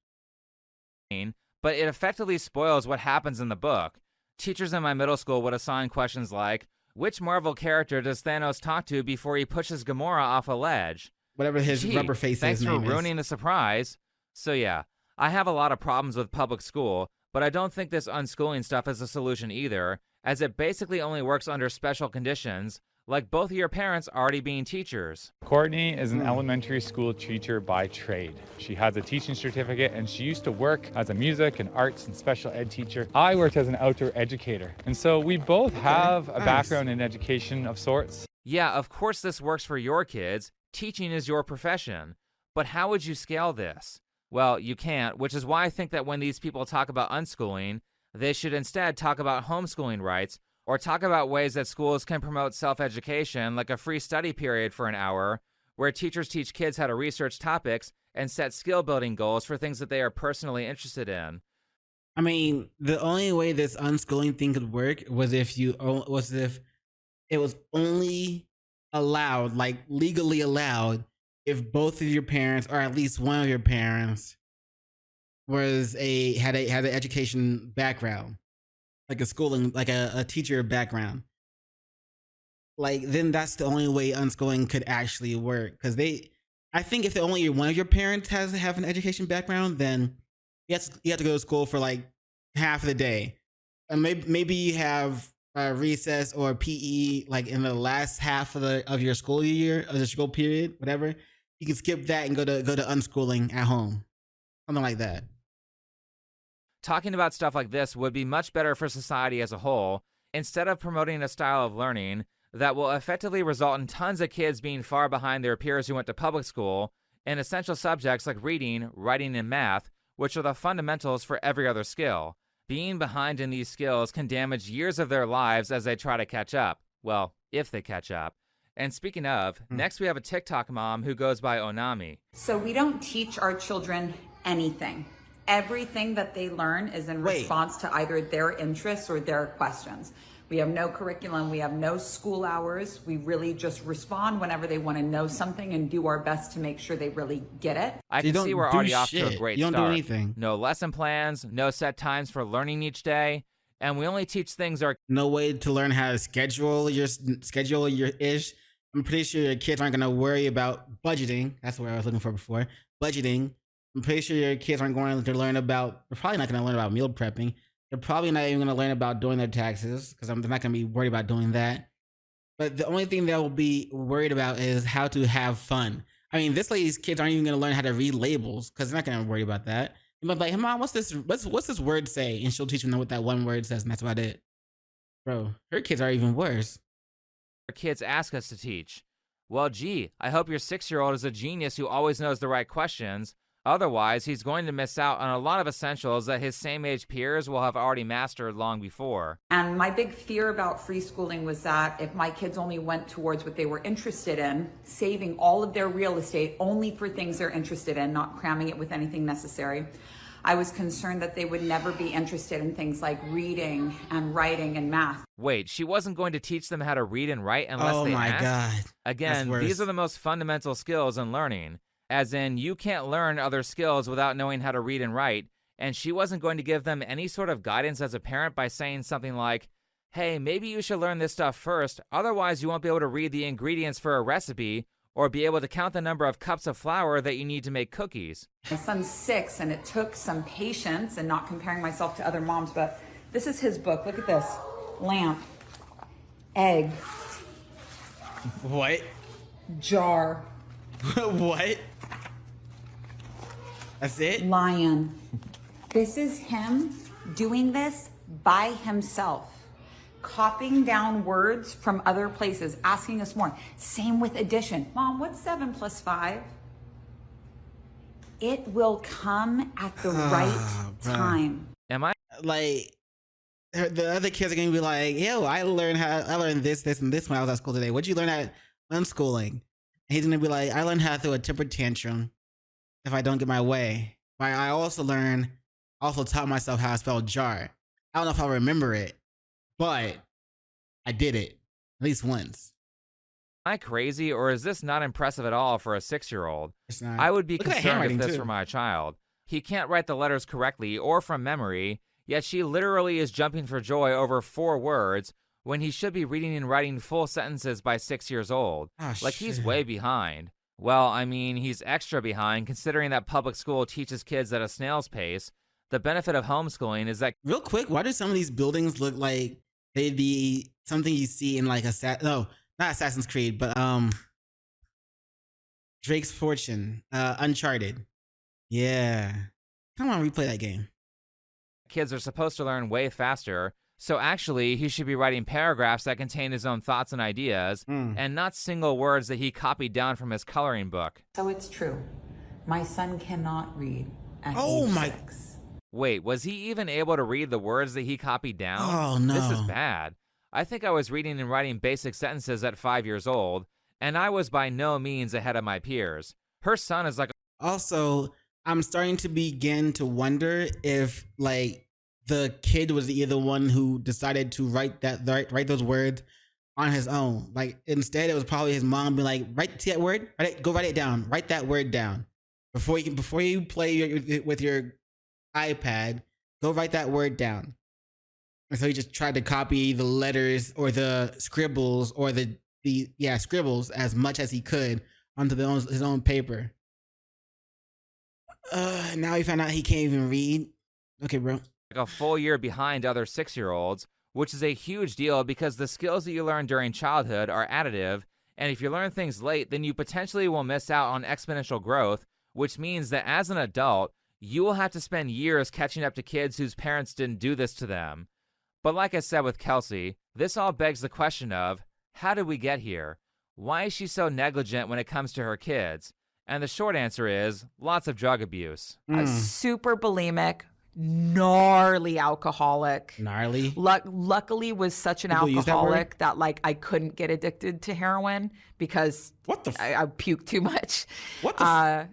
but it effectively spoils what happens in the book. Teachers in my middle school would assign questions like, which Marvel character does Thanos talk to before he pushes Gamora off a ledge? Whatever his rubber face thanks name for is. ruining the surprise. So yeah, I have a lot of problems with public school, but I don't think this unschooling stuff is a solution either, as it basically only works under special conditions, like both of your parents already being teachers. Courtney is an elementary school teacher by trade. She has a teaching certificate and she used to work as a music and arts and special ed teacher. I worked as an outdoor educator. And so we both have a background in education of sorts. Yeah, of course this works for your kids. Teaching is your profession. But how would you scale this? Well, you can't, which is why I think that when these people talk about unschooling, they should instead talk about homeschooling rights, or talk about ways that schools can promote self-education, like a free study period for an hour, where teachers teach kids how to research topics and set skill-building goals for things that they are personally interested in. I mean, the only way this unschooling thing could work was if it was only allowed, like legally allowed, if both of your parents, or at least one of your parents, had an education background, like a schooling, like a teacher background. Like, then that's the only way unschooling could actually work. Because I think if only one of your parents have an education background, then you have to go to school for like half of the day, and maybe you have recess or PE like in the last half of your school year, of the school period, whatever. You can skip that and go to unschooling at home, something like that. Talking about stuff like this would be much better for society as a whole, instead of promoting a style of learning that will effectively result in tons of kids being far behind their peers who went to public school in essential subjects like reading, writing, and math, which are the fundamentals for every other skill. Being behind in these skills can damage years of their lives as they try to catch up. Well, if they catch up. And speaking of, next we have a TikTok mom who goes by Onami. So we don't teach our children anything. Everything that they learn is in response to either their interests or their questions. We have no curriculum. We have no school hours. We really just respond whenever they want to know something and do our best to make sure they really get it. I can see we're already off to a great start. You don't do anything. No lesson plans, no set times for learning each day, and we only teach things our... No way to learn how to schedule your ish. I'm pretty sure your kids aren't going to worry about budgeting. That's what I was looking for before. Budgeting. I'm pretty sure your kids aren't going to learn about... They're probably not going to learn about meal prepping. They're probably not even going to learn about doing their taxes because they're not going to be worried about doing that. But the only thing they'll be worried about is how to have fun. I mean, this lady's kids aren't even going to learn how to read labels because they're not going to worry about that. They might be like, hey, Mom, what's this word say? And she'll teach them what that one word says, and that's about it. Bro, her kids are even worse. Our kids ask us to teach. Well, gee, I hope your 6-year-old is a genius who always knows the right questions. Otherwise, he's going to miss out on a lot of essentials that his same-age peers will have already mastered long before. And my big fear about free schooling was that if my kids only went towards what they were interested in, saving all of their real estate only for things they're interested in, not cramming it with anything necessary, I was concerned that they would never be interested in things like reading and writing and math. Wait, she wasn't going to teach them how to read and write unless they asked? Oh my God. Again, these are the most fundamental skills in learning. As in, you can't learn other skills without knowing how to read and write, and she wasn't going to give them any sort of guidance as a parent by saying something like, hey, maybe you should learn this stuff first, otherwise you won't be able to read the ingredients for a recipe or be able to count the number of cups of flour that you need to make cookies. My son's 6, and it took some patience and not comparing myself to other moms, but this is his book. Look at this. Lamp. Egg. What? Jar. What? That's it? Lion. This is him doing this by himself, copying down words from other places, asking us more. Same with addition. Mom, what's 7 plus 5? It will come at the right time. Am I? Like, the other kids are going to be like, yo, I learned this, and this when I was at school today. What'd you learn at unschooling? And he's going to be like, I learned how to throw a temper tantrum if I don't get my way. But I also taught myself how to spell jar. I don't know if I'll remember it, but I did it at least once. Am I crazy, or is this not impressive at all for a 6-year-old? It's not. I would be Look at that concerned if handwriting, this too. were my child. He can't write the letters correctly or from memory, yet she literally is jumping for joy over 4 words when he should be reading and writing full sentences by 6 years old. Oh, Like, he's shit. way behind. Well, I mean, he's extra behind considering that public school teaches kids at a snail's pace. The benefit of homeschooling is that... Real quick, why do some of these buildings look like they'd be something you see in like not Assassin's Creed, but Drake's Fortune, Uncharted. Yeah. Come on, replay that game. kids are supposed to learn way faster, so actually he should be writing paragraphs that contain his own thoughts and ideas, and not single words that he copied down from his coloring book. So it's true. My son cannot read at Oh age my- 6. Wait, was he even able to read the words that he copied down? Oh, no. This is bad. I think I was reading and writing basic sentences at 5 years old, and I was by no means ahead of my peers. Her son is like... Also, I'm starting to begin to wonder if, like, the kid was the one who decided to write those words on his own. Like, instead, it was probably his mom being like, see that word? Go write it down. Write that word down. Before you play with your iPad, go write that word down. And so he just tried to copy the letters or the scribbles or the scribbles as much as he could onto his own paper. Now he found out he can't even read. Okay, bro. a full year behind other 6-year-olds, which is a huge deal because the skills that you learn during childhood are additive, and if you learn things late, then you potentially will miss out on exponential growth, which means that as an adult, you will have to spend years catching up to kids whose parents didn't do this to them. But like I said with Kelsey, this all begs the question of, how did we get here? Why is she so negligent when it comes to her kids? And the short answer is, lots of drug abuse. A super bulimic, gnarly alcoholic. Gnarly? Luckily was such an People use that word? alcoholic that like I couldn't get addicted to heroin because I puked too much. What the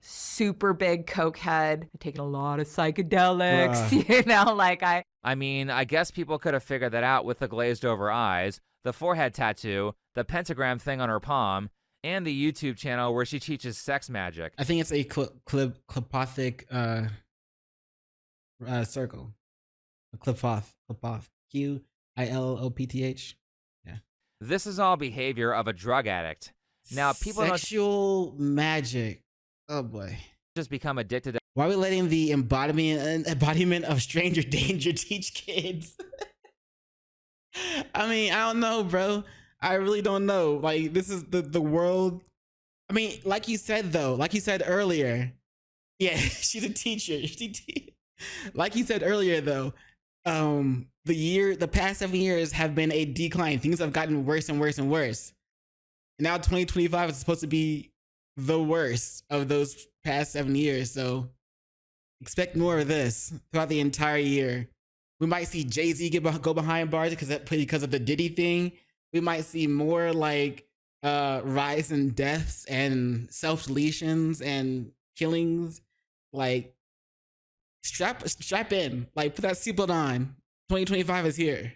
super big coke head. I've taken a lot of psychedelics, you know, like I mean, I guess people could have figured that out with the glazed over eyes, the forehead tattoo, the pentagram thing on her palm, and the YouTube channel where she teaches sex magic. I think it's a clipothic circle. A clipoth. Qilopth. Yeah. This is all behavior of a drug addict. Now, people sexual magic. Oh boy. Just become addicted to. Why are we letting the embodiment of stranger danger teach kids? I mean, I don't know, bro. I really don't know. Like, this is the world. I mean, like you said earlier. Yeah, she's a teacher. Like you said earlier, though, the past 7 years have been a decline. Things have gotten worse and worse and worse. Now 2025 is supposed to be the worst of those past 7 years. So expect more of this throughout the entire year. We might see Jay-Z go behind bars because of the Diddy thing. We might see more like rise in deaths and self-deletions and killings. Like, strap in, like, put that seatbelt on. 2025 is here.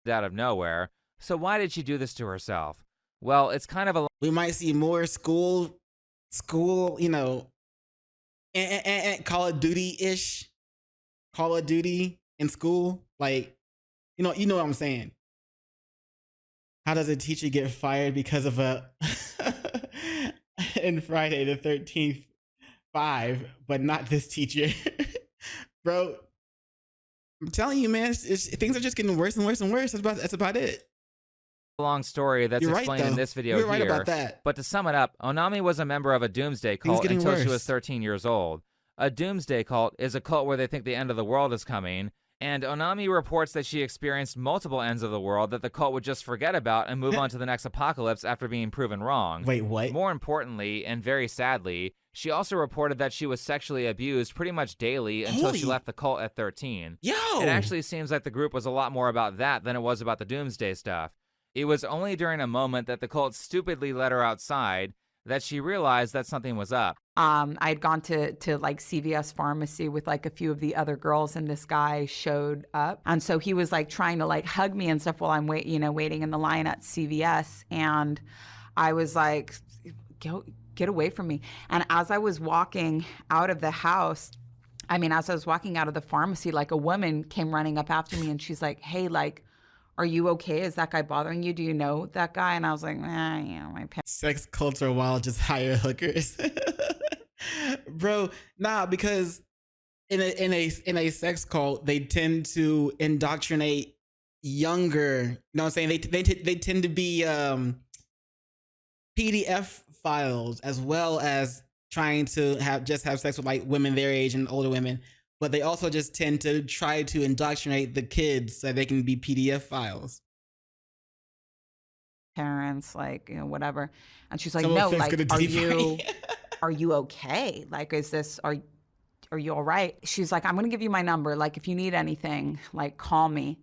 Out of nowhere. So why did she do this to herself? Well, it's kind of a. We might see more school, you know, and Call of Duty-ish. Call of Duty in school. Like, you know what I'm saying. How does a teacher get fired because of in Friday the 13th 5, but not this teacher? Bro, I'm telling you, man, things are just getting worse and worse and worse. That's about it. Long story that's explained in this video You're right here. about that. But to sum it up, Onami was a member of a doomsday cult until she was 13 years old. A doomsday cult is a cult where they think the end of the world is coming, and Onami reports that she experienced multiple ends of the world that the cult would just forget about and move on to the next apocalypse after being proven wrong. Wait, what? More importantly, and very sadly, she also reported that she was sexually abused pretty much daily until she left the cult at 13. Yo! It actually seems like the group was a lot more about that than it was about the doomsday stuff. It was only during a moment that the cult stupidly let her outside that she realized that something was up. I'd gone to like CVS pharmacy with like a few of the other girls, and this guy showed up. And so he was like trying to like hug me and stuff while I'm waiting in the line at CVS. And I was like, get away from me. And as I was walking out of the house, as I was walking out of the pharmacy, like a woman came running up after me and she's like, hey, like, are you okay? Is that guy bothering you? Do you know that guy? And I was like, my parents. Sex cults are wild, just hire hookers. Bro, nah, because in a sex cult, they tend to indoctrinate younger, you know what I'm saying? They tend to be PDF files, as well as trying to have sex with like women their age and older women. But they also just tend to try to indoctrinate the kids so they can be PDF files. Parents, like, whatever. And she's like, no, like, are you okay? Like, are you all right? She's like, I'm going to give you my number. Like, if you need anything, like, call me.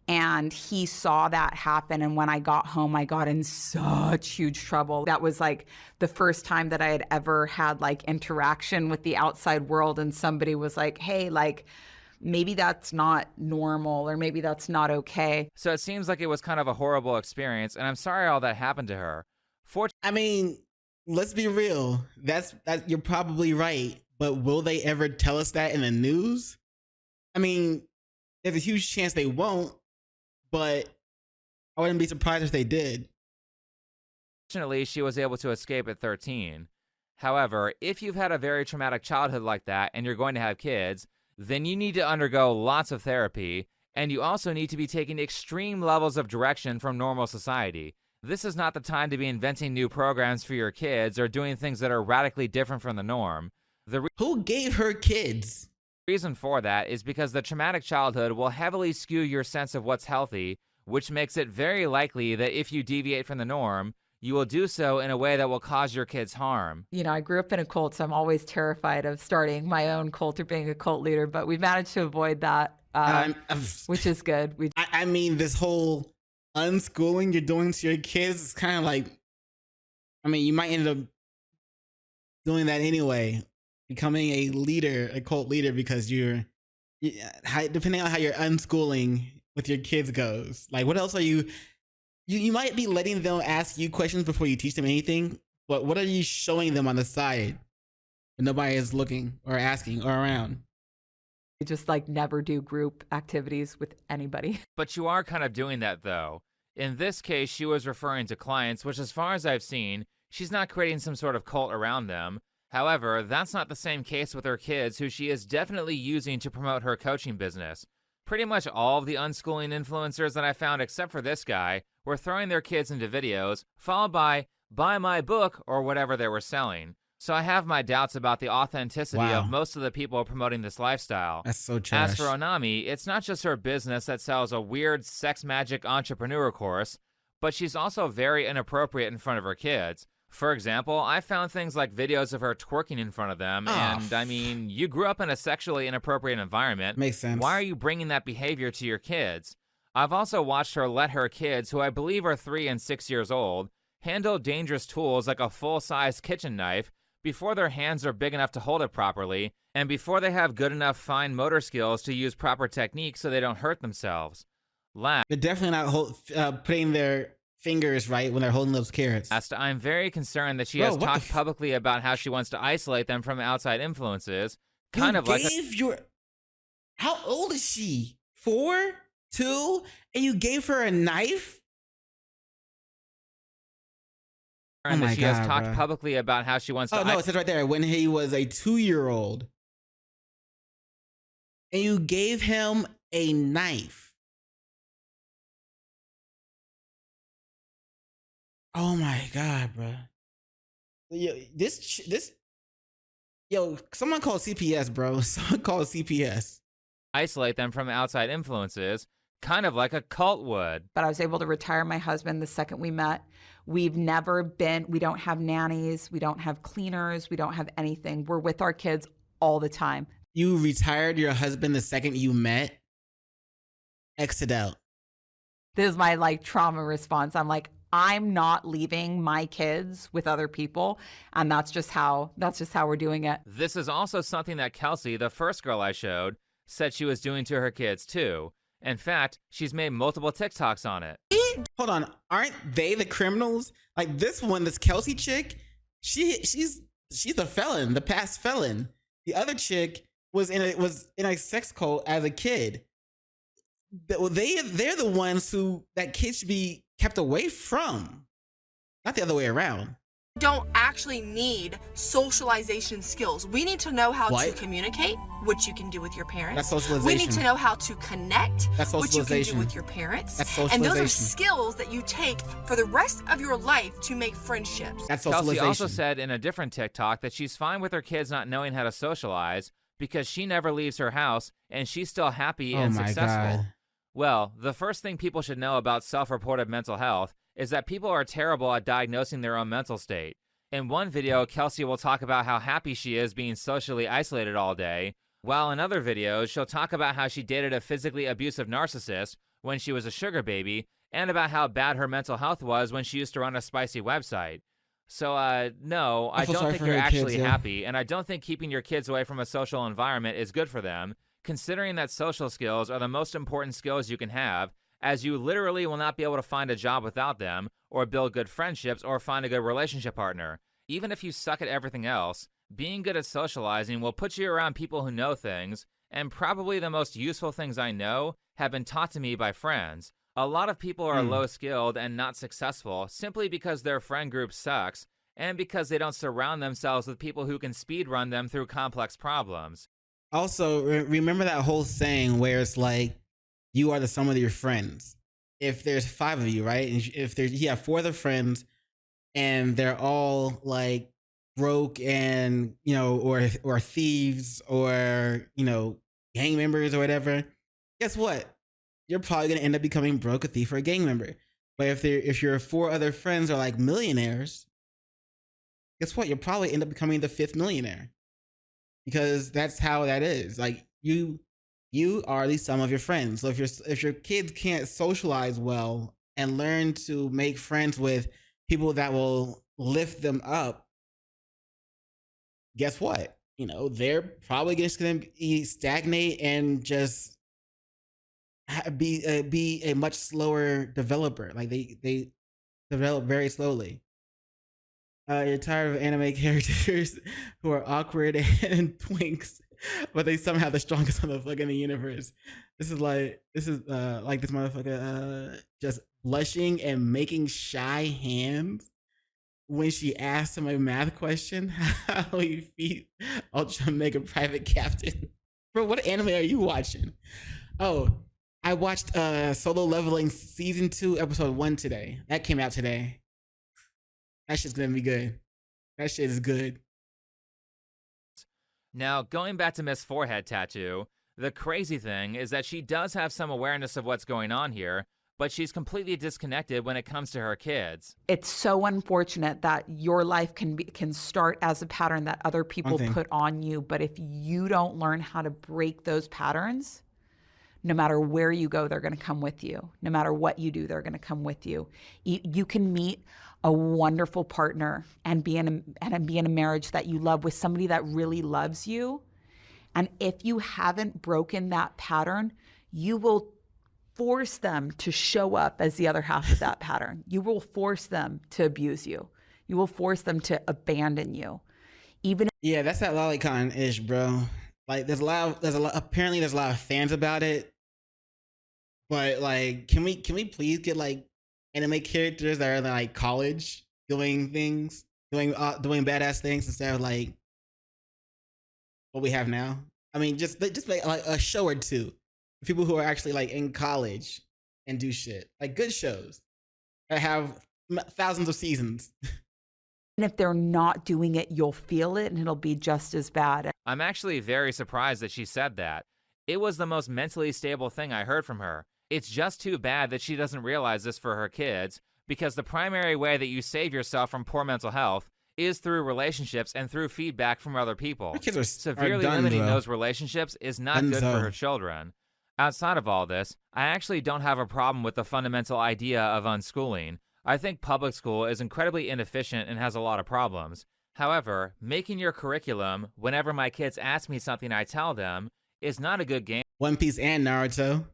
And he saw that happen. And when I got home, I got in such huge trouble. That was like the first time that I had ever had like interaction with the outside world. And somebody was like, hey, like, maybe that's not normal, or maybe that's not okay. So it seems like it was kind of a horrible experience. And I'm sorry all that happened to her. Let's be real. That's you're probably right. But will they ever tell us that in the news? There's a huge chance they won't. But I wouldn't be surprised if they did. Fortunately, she was able to escape at 13. However, if you've had a very traumatic childhood like that and you're going to have kids, then you need to undergo lots of therapy, and you also need to be taking extreme levels of direction from normal society. This is not the time to be inventing new programs for your kids or doing things that are radically different from the norm. Who gave her kids? Reason for that is because the traumatic childhood will heavily skew your sense of what's healthy, which makes it very likely that if you deviate from the norm, you will do so in a way that will cause your kids harm. I grew up in a cult, so I'm always terrified of starting my own cult or being a cult leader, but we've managed to avoid that, which is good. This whole unschooling you're doing to your kids is kind of like, you might end up doing that anyway. Becoming a cult leader, because you're depending on how your unschooling with your kids goes. Like, what else are you might be letting them ask you questions before you teach them anything, but what are you showing them on the side when nobody is looking or asking or around? We just like never do group activities with anybody. But you are kind of doing that, though. In this case, she was referring to clients, which as far as I've seen, she's not creating some sort of cult around them. However, that's not the same case with her kids, who she is definitely using to promote her coaching business. Pretty much all of the unschooling influencers that I found, except for this guy, were throwing their kids into videos, followed by, buy my book, or whatever they were selling. So I have my doubts about the authenticity of most of the people promoting this lifestyle. That's so trash. As for Onami, it's not just her business that sells a weird sex magic entrepreneur course, but she's also very inappropriate in front of her kids. For example, I found things like videos of her twerking in front of them, and I mean, you grew up in a sexually inappropriate environment. Makes sense. Why are you bringing that behavior to your kids? I've also watched her let her kids, who I believe are 3 and 6 years old, handle dangerous tools like a full-size kitchen knife before their hands are big enough to hold it properly, and before they have good enough fine motor skills to use proper techniques so they don't hurt themselves. They're definitely not putting their fingers right when they're holding those carrots. Last, I'm very concerned that she has talked publicly about how she wants to isolate them from outside influences. Kind of like How old is she? 4? 2? And you gave her a knife? And that she has talked publicly about how she wants to... Oh, no, it says right there, when he was a 2-year-old. And you gave him a knife. Oh my God, bro. Yo, someone call CPS, bro. Someone call CPS. Isolate them from outside influences, kind of like a cult would. But I was able to retire my husband the second we met. We don't have nannies, we don't have cleaners, we don't have anything. We're with our kids all the time. You retired your husband the second you met? Exit out. This is my like trauma response. I'm like, I'm not leaving my kids with other people, and that's just how we're doing it. This is also something that Kelsey, the first girl I showed, said she was doing to her kids too. In fact, she's made multiple TikToks on it. Hold on, aren't they the criminals? Like this one, this Kelsey chick, she's a felon, the past felon. The other chick was in a sex cult as a kid. They're the ones who that kid should be kept away from, not the other way around. Don't actually need socialization skills. We need to know how to communicate, which you can do with your parents. That's socialization. We need to know how to connect, that's which you can do with your parents. That's socialization. And those are skills that you take for the rest of your life to make friendships. That's socialization. Kelsey also said in a different TikTok that she's fine with her kids not knowing how to socialize because she never leaves her house and she's still happy and successful. God. Well, the first thing people should know about self-reported mental health is that people are terrible at diagnosing their own mental state. In one video, Kelsey will talk about how happy she is being socially isolated all day, while in other videos, she'll talk about how she dated a physically abusive narcissist when she was a sugar baby, and about how bad her mental health was when she used to run a spicy website. So, no, I don't think you're actually happy, and I don't think keeping your kids away from a social environment is good for them, considering that social skills are the most important skills you can have, as you literally will not be able to find a job without them, or build good friendships, or find a good relationship partner. Even if you suck at everything else, being good at socializing will put you around people who know things, and probably the most useful things I know have been taught to me by friends. A lot of people are low-skilled and not successful simply because their friend group sucks, and because they don't surround themselves with people who can speedrun them through complex problems. Also, remember that whole saying where it's like, you are the sum of your friends. If there's 5 of you, right? And if you have 4 other friends and they're all like broke and, or thieves or, gang members or whatever, guess what? You're probably going to end up becoming broke, a thief, or a gang member. But if your 4 other friends are like millionaires, guess what? You'll probably end up becoming the 5th millionaire. Because that's how that is. Like you are the sum of your friends. So if your kids can't socialize well and learn to make friends with people that will lift them up, guess what? they're probably just going to be stagnate and just be a much slower developer. Like they develop very slowly. You're tired of anime characters who are awkward and twinks, but they somehow the strongest motherfucker in the universe. This is like this motherfucker just blushing and making shy hands when she asked him a math question. How you feed Ultra Mega Private Captain? Bro, what anime are you watching? Oh, I watched Solo Leveling Season 2, Episode 1 today. That came out today. That shit's gonna be good. That shit is good. Now, going back to Miss Forehead Tattoo, the crazy thing is that she does have some awareness of what's going on here, but she's completely disconnected when it comes to her kids. It's so unfortunate that your life can start as a pattern that other people put on you, but if you don't learn how to break those patterns, no matter where you go, they're going to come with you. No matter what you do, they're going to come with you. You can meet a wonderful partner and be in a marriage that you love with somebody that really loves you. And if you haven't broken that pattern, you will force them to show up as the other half of that pattern. You will force them to abuse you. You will force them to abandon you. Yeah, that's that lolicon-ish, bro. Like apparently there's a lot of fans about it. But like, can we please get like anime characters that are in like college doing things, doing badass things instead of like what we have now? I mean, just make like a show or two. People who are actually like in college and do shit, like good shows that have thousands of seasons. And if they're not doing it, you'll feel it and it'll be just as bad. I'm actually very surprised that she said that. It was the most mentally stable thing I heard from her. It's just too bad that she doesn't realize this for her kids, because the primary way that you save yourself from poor mental health is through relationships and through feedback from other people. Severely limiting those relationships is not good for her children. Outside of all this, I actually don't have a problem with the fundamental idea of unschooling. I think public school is incredibly inefficient and has a lot of problems. However, making your curriculum, whenever my kids ask me something I tell them, is not a good game. One Piece and Naruto.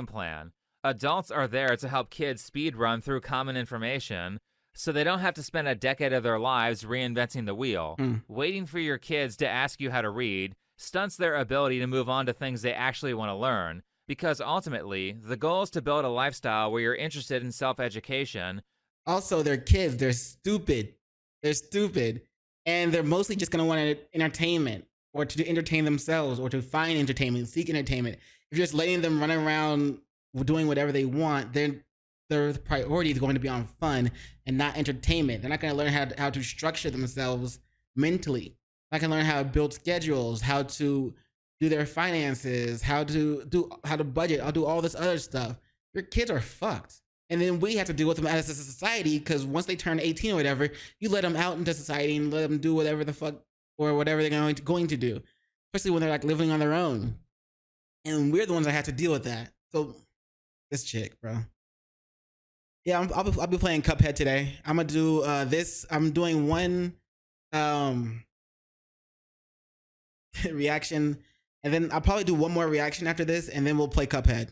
Plan. Adults are there to help kids speed run through common information so they don't have to spend a decade of their lives reinventing the wheel. Waiting for your kids to ask you how to read stunts their ability to move on to things they actually want to learn, because ultimately, the goal is to build a lifestyle where you're interested in self-education. Also, they're kids. They're stupid. And they're mostly just going to want entertainment, or to entertain themselves, or to find entertainment, seek entertainment. If you're just letting them run around doing whatever they want, then their priority is going to be on fun and not entertainment. They're not going to learn how to structure themselves mentally. They're not going to learn how to build schedules, how to do their finances, how to budget. I'll do all this other stuff. Your kids are fucked. And then we have to deal with them as a society, because once they turn 18 or whatever, you let them out into society and let them do whatever the fuck or whatever they're going to do, especially when they're like living on their own. And we're the ones that have to deal with that. So this chick, bro. Yeah, I'll be playing Cuphead today. I'm gonna do this. I'm doing one reaction, and then I'll probably do one more reaction after this, and then we'll play Cuphead.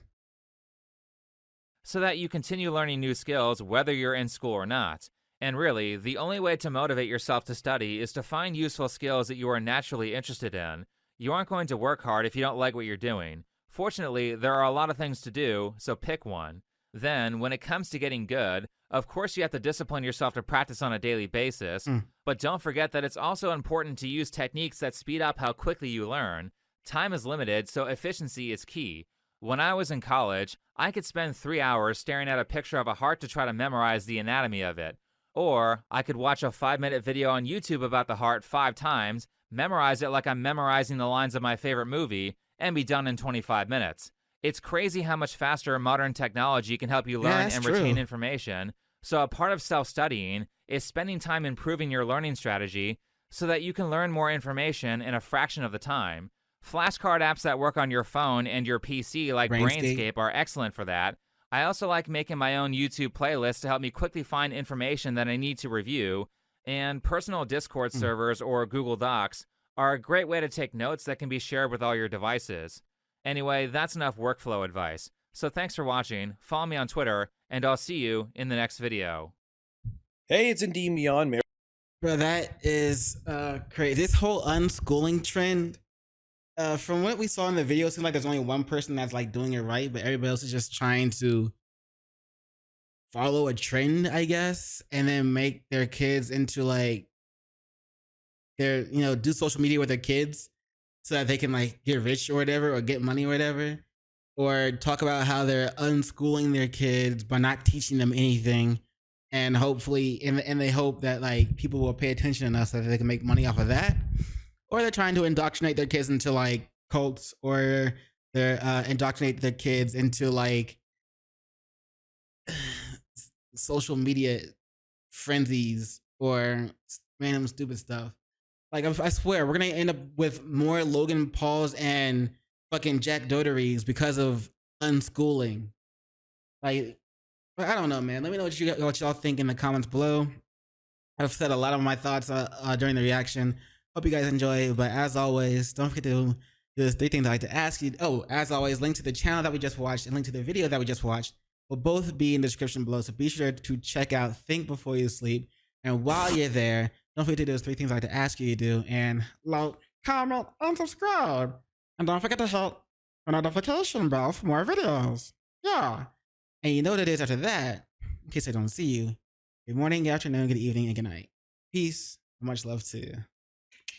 So that you continue learning new skills whether you're in school or not. And really, the only way to motivate yourself to study is to find useful skills that you are naturally interested in. You aren't going to work hard if you don't like what you're doing. Fortunately, there are a lot of things to do, so pick one. Then, when it comes to getting good, of course you have to discipline yourself to practice on a daily basis, but don't forget that it's also important to use techniques that speed up how quickly you learn. Time is limited, so efficiency is key. When I was in college, I could spend 3 hours staring at a picture of a heart to try to memorize the anatomy of it. Or I could watch a 5-minute video on YouTube about the heart 5 times, memorize it like I'm memorizing the lines of my favorite movie, and be done in 25 minutes. It's crazy how much faster modern technology can help you learn and retain information. So a part of self-studying is spending time improving your learning strategy so that you can learn more information in a fraction of the time. Flashcard apps that work on your phone and your PC like Brainscape are excellent for that. I also like making my own YouTube playlist to help me quickly find information that I need to review, and personal Discord servers or Google Docs are a great way to take notes that can be shared with all your devices. Anyway, that's enough workflow advice. So thanks for watching, follow me on Twitter, and I'll see you in the next video. Hey, it's indeed beyond Mary. Bro, that is crazy. This whole unschooling trend, from what we saw in the video, it seems like there's only one person that's like doing it right, but everybody else is just trying to follow a trend, I guess, and then make their kids into like their, do social media with their kids so that they can like get rich or whatever, or get money or whatever, or talk about how they're unschooling their kids by not teaching them anything. And hopefully, and they hope that like people will pay attention enough so that they can make money off of that. Or they're trying to indoctrinate their kids into like cults, or they're indoctrinate their kids into like social media frenzies or random stupid stuff. Like I swear, we're gonna end up with more Logan Pauls and fucking Jack Doteries because of unschooling. Like, I don't know, man. Let me know what y'all think in the comments below. I've said a lot of my thoughts during the reaction. Hope you guys enjoy. But as always, don't forget to do those 3 things I like to ask you. Oh, as always, link to the channel that we just watched and link to the video that we just watched will both be in the description below. So be sure to check out Think Before You Sleep. And while you're there, don't forget to do those 3 things I like to ask you to do. And like, comment, and subscribe. And don't forget to hit the notification bell for more videos. Yeah. And you know what it is after that, in case I don't see you. Good morning, good afternoon, good evening, and good night. Peace and much love to you.